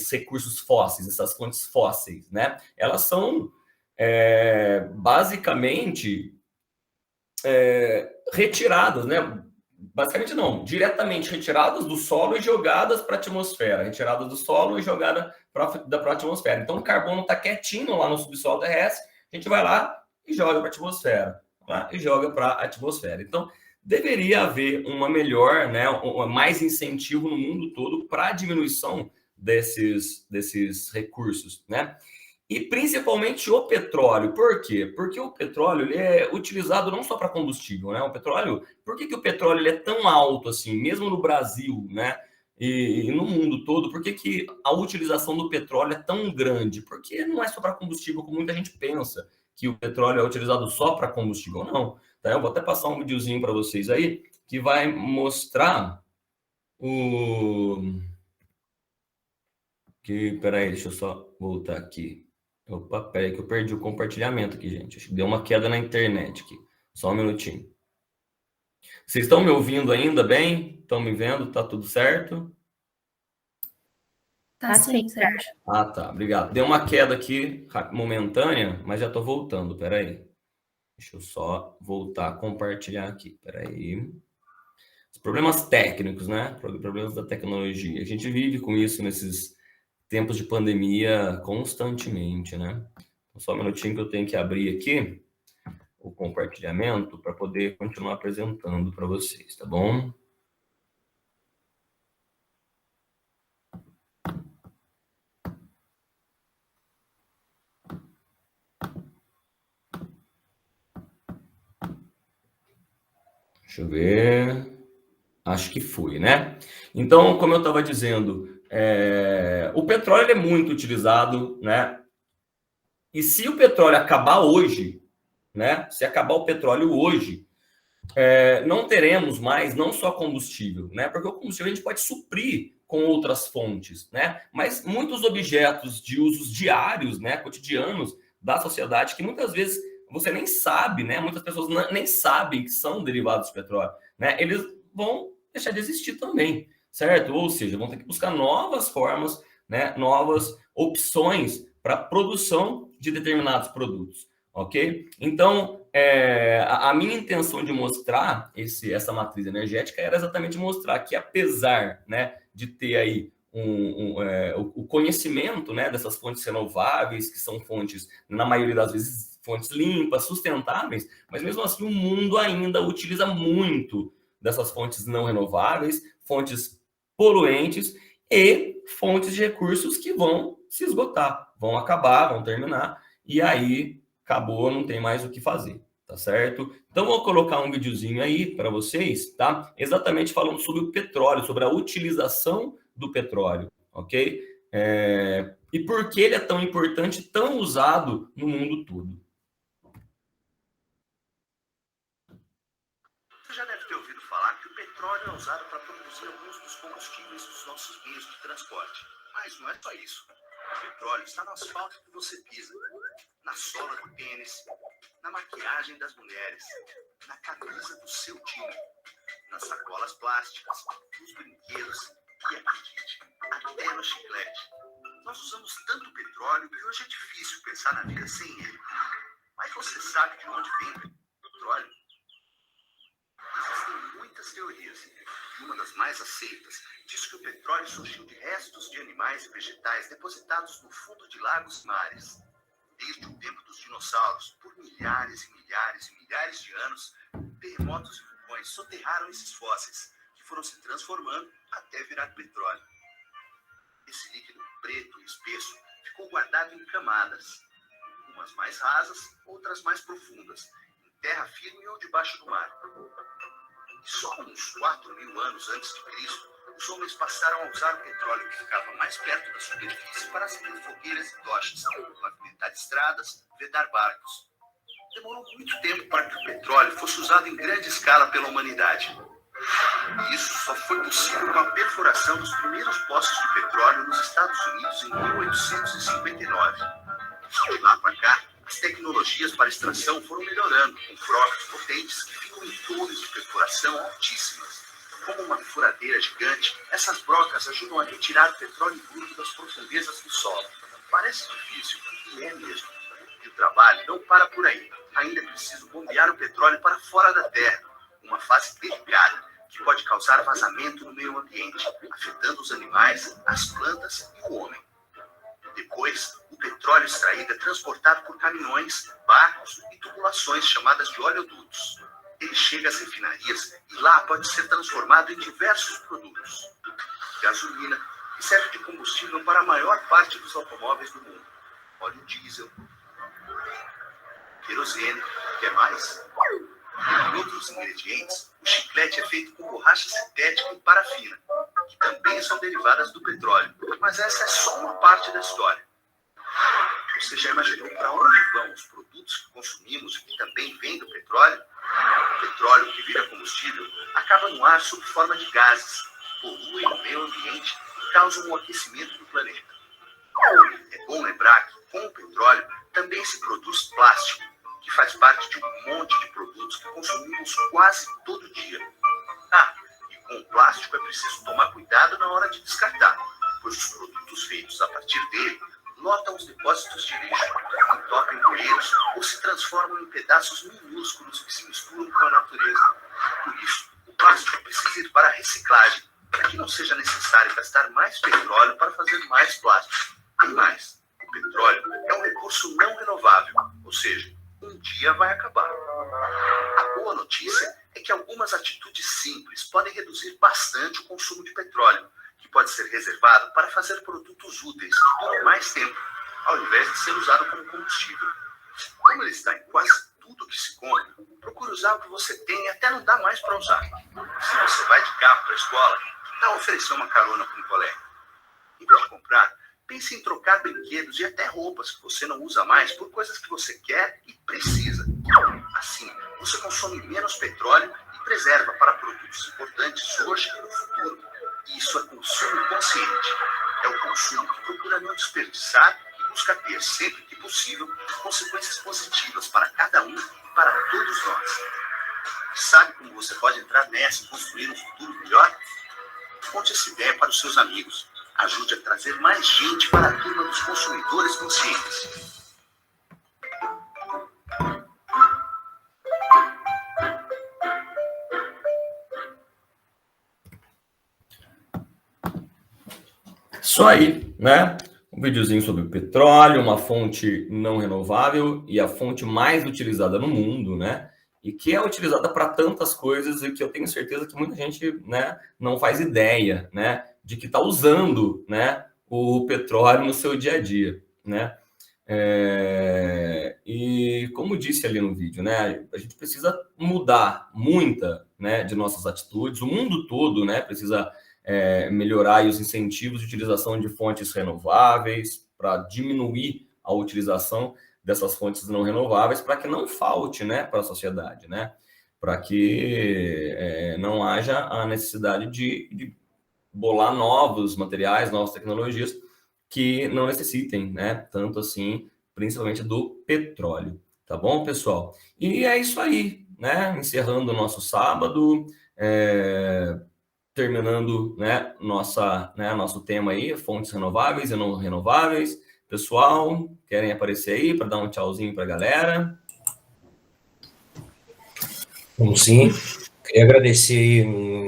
recursos fósseis, essas fontes fósseis, né? Elas são basicamente retiradas, né? Basicamente não, diretamente retiradas do solo e jogadas para a atmosfera, retiradas do solo e jogadas para a atmosfera. Então, o carbono está quietinho lá no subsolo terrestre, a gente vai lá e joga para a atmosfera, tá? E joga para a atmosfera. Então, deveria haver uma melhor, né, mais incentivo no mundo todo para a diminuição desses recursos, né? E principalmente o petróleo. Por quê? Porque o petróleo ele é utilizado não só para combustível, né? O petróleo, por que o petróleo ele é tão alto assim, mesmo no Brasil, né? E no mundo todo, por que a utilização do petróleo é tão grande? Porque não é só para combustível, como muita gente pensa, que o petróleo é utilizado só para combustível. Não. Tá? Eu vou até passar um videozinho para vocês aí, que vai mostrar Peraí, deixa eu só voltar aqui. Opa, peraí que eu perdi o compartilhamento aqui, gente. Acho que deu uma queda na internet aqui. Só um minutinho. Vocês estão me ouvindo ainda bem? Estão me vendo? Tá tudo certo? Tá sim, Sérgio. Ah, tá. Obrigado. Deu uma queda aqui momentânea, mas já tô voltando. Peraí. Deixa eu só voltar a compartilhar aqui. Peraí. Os problemas técnicos, né? Problemas da tecnologia. A gente vive com isso nesses tempos de pandemia constantemente, né? Só um minutinho que eu tenho que abrir aqui o compartilhamento para poder continuar apresentando para vocês, tá bom? Deixa eu ver. Acho que foi, né? Então, como eu estava dizendo, o petróleo é muito utilizado, né? E se o petróleo acabar hoje, né? Se acabar o petróleo hoje, não teremos mais não só combustível, né? Porque o combustível a gente pode suprir com outras fontes, né? Mas muitos objetos de usos diários, né? Cotidianos da sociedade que muitas vezes você nem sabe, né? Muitas pessoas nem sabem que são derivados de petróleo, né? Eles vão deixar de existir também, certo? Ou seja, vão ter que buscar novas formas, né? Novas opções para a produção de determinados produtos, ok? Então, a minha intenção de mostrar essa matriz energética era exatamente mostrar que, apesar, né, de ter aí o conhecimento, né, dessas fontes renováveis, que são fontes, na maioria das vezes, fontes limpas, sustentáveis, mas mesmo assim o mundo ainda utiliza muito dessas fontes não renováveis, fontes poluentes e fontes de recursos que vão se esgotar, vão acabar, vão terminar, e aí acabou, não tem mais o que fazer, tá certo? Então, vou colocar um videozinho aí para vocês, tá? Exatamente falando sobre o petróleo, sobre a utilização do petróleo, ok? E por que ele é tão importante, tão usado no mundo todo. Você já deve ter ouvido falar que o petróleo é usado para produzir alguns dos combustíveis dos nossos meios de transporte. Mas não é só isso. O petróleo está no asfalto que você pisa, na sola do tênis, na maquiagem das mulheres, na camisa do seu time, nas sacolas plásticas, nos brinquedos e, acredite, até no chiclete. Nós usamos tanto petróleo que hoje é difícil pensar na vida sem ele. Mas você sabe de onde vem o petróleo? Existem muitas teorias, e uma das mais aceitas diz que o petróleo surgiu de restos de animais e vegetais depositados no fundo de lagos e mares. Desde o tempo dos dinossauros, por milhares e milhares e milhares de anos, terremotos e vulcões soterraram esses fósseis, que foram se transformando até virar petróleo. Esse líquido preto e espesso ficou guardado em camadas, umas mais rasas, outras mais profundas, em terra firme ou debaixo do mar. E só uns 4.000 anos antes de Cristo, os homens passaram a usar o petróleo que ficava mais perto da superfície para acender fogueiras e tochas, pavimentar estradas, vedar barcos. Demorou muito tempo para que o petróleo fosse usado em grande escala pela humanidade. E isso só foi possível com a perfuração dos primeiros poços de petróleo nos Estados Unidos em 1859. De lá para cá, as tecnologias para extração foram melhorando, com frocas potentes que ficam em torres de perfuração altíssimas. Como uma furadeira gigante, essas brocas ajudam a retirar o petróleo bruto das profundezas do solo. Parece difícil, e é mesmo. E o trabalho não para por aí. Ainda é preciso bombear o petróleo para fora da terra, uma fase delicada, que pode causar vazamento no meio ambiente, afetando os animais, as plantas e o homem. Depois, o petróleo extraído é transportado por caminhões, barcos e tubulações chamadas de oleodutos. Ele chega às refinarias e lá pode ser transformado em diversos produtos. Gasolina, que serve de combustível para a maior parte dos automóveis do mundo. Óleo diesel, querosene, quer mais? Em outros ingredientes, o chiclete é feito com borracha sintética e parafina, que também são derivadas do petróleo. Mas essa é só uma parte da história. Você já imaginou para onde vão os produtos que consumimos e que também vêm do petróleo? O petróleo, que vira combustível, acaba no ar sob forma de gases, poluem o meio ambiente e causam o aquecimento do planeta. É bom lembrar que, com o petróleo, também se produz plástico, que faz parte de um monte de produtos que consumimos quase todo dia. E com o plástico é preciso tomar cuidado na hora de descartar, pois os produtos feitos a partir dele lotam os depósitos de lixo, entopem bueiros ou se transformam em pedaços minúsculos que se misturam com a natureza. Por isso, o plástico precisa ir para a reciclagem, para que não seja necessário gastar mais petróleo para fazer mais plástico. E mais, o petróleo é um recurso não renovável, ou seja, um dia vai acabar. A boa notícia é que algumas atitudes simples podem reduzir bastante o consumo de petróleo, que pode ser reservado para fazer produtos úteis que duram mais tempo, ao invés de ser usado como combustível. Como ele está em quase tudo que se compra, procure usar o que você tem e até não dá mais para usar. Se você vai de carro para a escola, que tal oferecer uma carona para um colega? Em vez de comprar, pense em trocar brinquedos e até roupas que você não usa mais por coisas que você quer e precisa. Assim, você consome menos petróleo e preserva para produtos importantes hoje e no futuro. Isso é consumo consciente. É o consumo que procura não desperdiçar e busca ter, sempre que possível, consequências positivas para cada um e para todos nós. E sabe como você pode entrar nessa e construir um futuro melhor? Conte essa ideia para os seus amigos. Ajude a trazer mais gente para a turma dos consumidores conscientes. Isso aí, né? Um videozinho sobre o petróleo, uma fonte não renovável e a fonte mais utilizada no mundo, né? E que é utilizada para tantas coisas e que eu tenho certeza que muita gente, né, não faz ideia, né, de que está usando, né, o petróleo no seu dia a dia, né? E como disse ali no vídeo, né, a gente precisa mudar muita, né, de nossas atitudes. O mundo todo, né, precisa melhorar aí os incentivos de utilização de fontes renováveis para diminuir a utilização dessas fontes não renováveis, para que não falte, né, para a sociedade, né, para que não haja a necessidade de bolar novos materiais, novas tecnologias que não necessitem, né, tanto assim, principalmente do petróleo, tá bom, pessoal? E é isso aí, né, encerrando o nosso sábado, terminando, né, nosso tema aí, fontes renováveis e não renováveis. Pessoal, querem aparecer aí para dar um tchauzinho para a galera? Vamos sim. Queria agradecer aí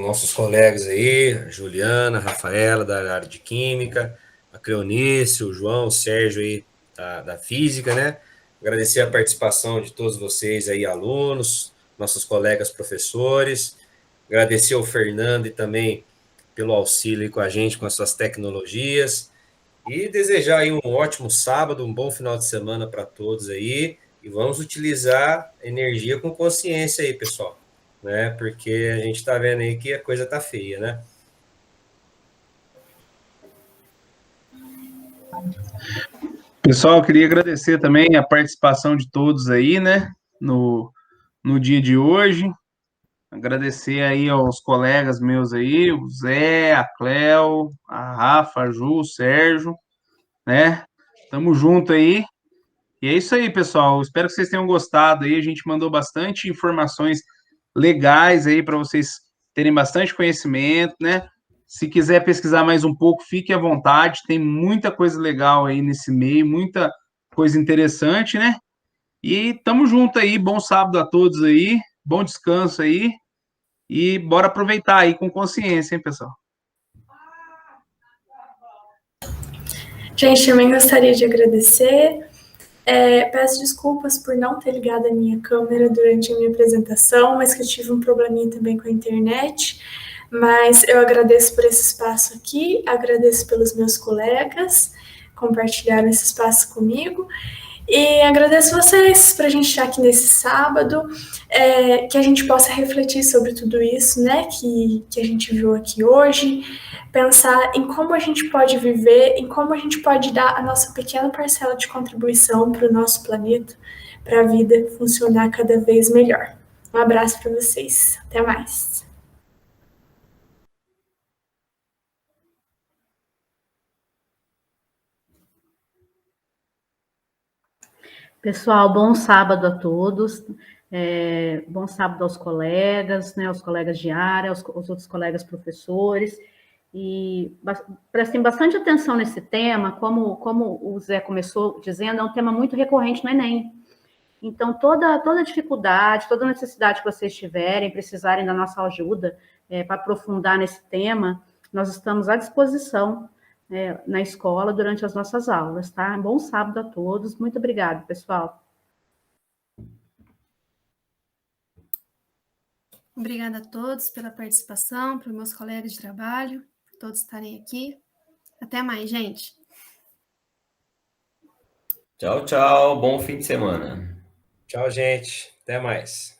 nossos colegas aí, a Juliana, a Rafaela, da área de Química, a Cleonice, o João, o Sérgio aí da Física, né? Agradecer a participação de todos vocês aí, alunos, nossos colegas professores. Agradecer ao Fernando e também pelo auxílio aí com a gente, com as suas tecnologias. E desejar aí um ótimo sábado, um bom final de semana para todos aí. E vamos utilizar energia com consciência aí, pessoal, né? Porque a gente está vendo aí que a coisa tá feia, né? Pessoal, eu queria agradecer também a participação de todos aí, né, no dia de hoje. Agradecer aí aos colegas meus aí, o Zé, a Cléo, a Rafa, a Ju, o Sérgio, né? Tamo junto aí. E é isso aí, pessoal. Espero que vocês tenham gostado aí. A gente mandou bastante informações legais aí para vocês terem bastante conhecimento, né? Se quiser pesquisar mais um pouco, fique à vontade. Tem muita coisa legal aí nesse meio, muita coisa interessante, né? E tamo junto aí. Bom sábado a todos aí. Bom descanso aí. E bora aproveitar aí com consciência, hein, pessoal? Gente, também gostaria de agradecer. Peço desculpas por não ter ligado a minha câmera durante a minha apresentação, mas que eu tive um probleminha também com a internet. Mas eu agradeço por esse espaço aqui, agradeço pelos meus colegas que compartilharam esse espaço comigo. E agradeço vocês para a gente estar aqui nesse sábado, que a gente possa refletir sobre tudo isso, né, que a gente viu aqui hoje, pensar em como a gente pode viver, em como a gente pode dar a nossa pequena parcela de contribuição para o nosso planeta, para a vida funcionar cada vez melhor. Um abraço para vocês. Até mais. Pessoal, bom sábado a todos, bom sábado aos colegas, né, aos colegas de área, aos outros colegas professores, e prestem bastante atenção nesse tema, como o Zé começou dizendo, é um tema muito recorrente no Enem. Então, toda dificuldade, toda necessidade que vocês tiverem, precisarem da nossa ajuda para aprofundar nesse tema, nós estamos à disposição na escola durante as nossas aulas, tá? Bom sábado a todos. Muito obrigada, pessoal. Obrigada a todos pela participação, para meus colegas de trabalho, por todos estarem aqui. Até mais, gente. Tchau, tchau. Bom fim de semana. Tchau, gente. Até mais.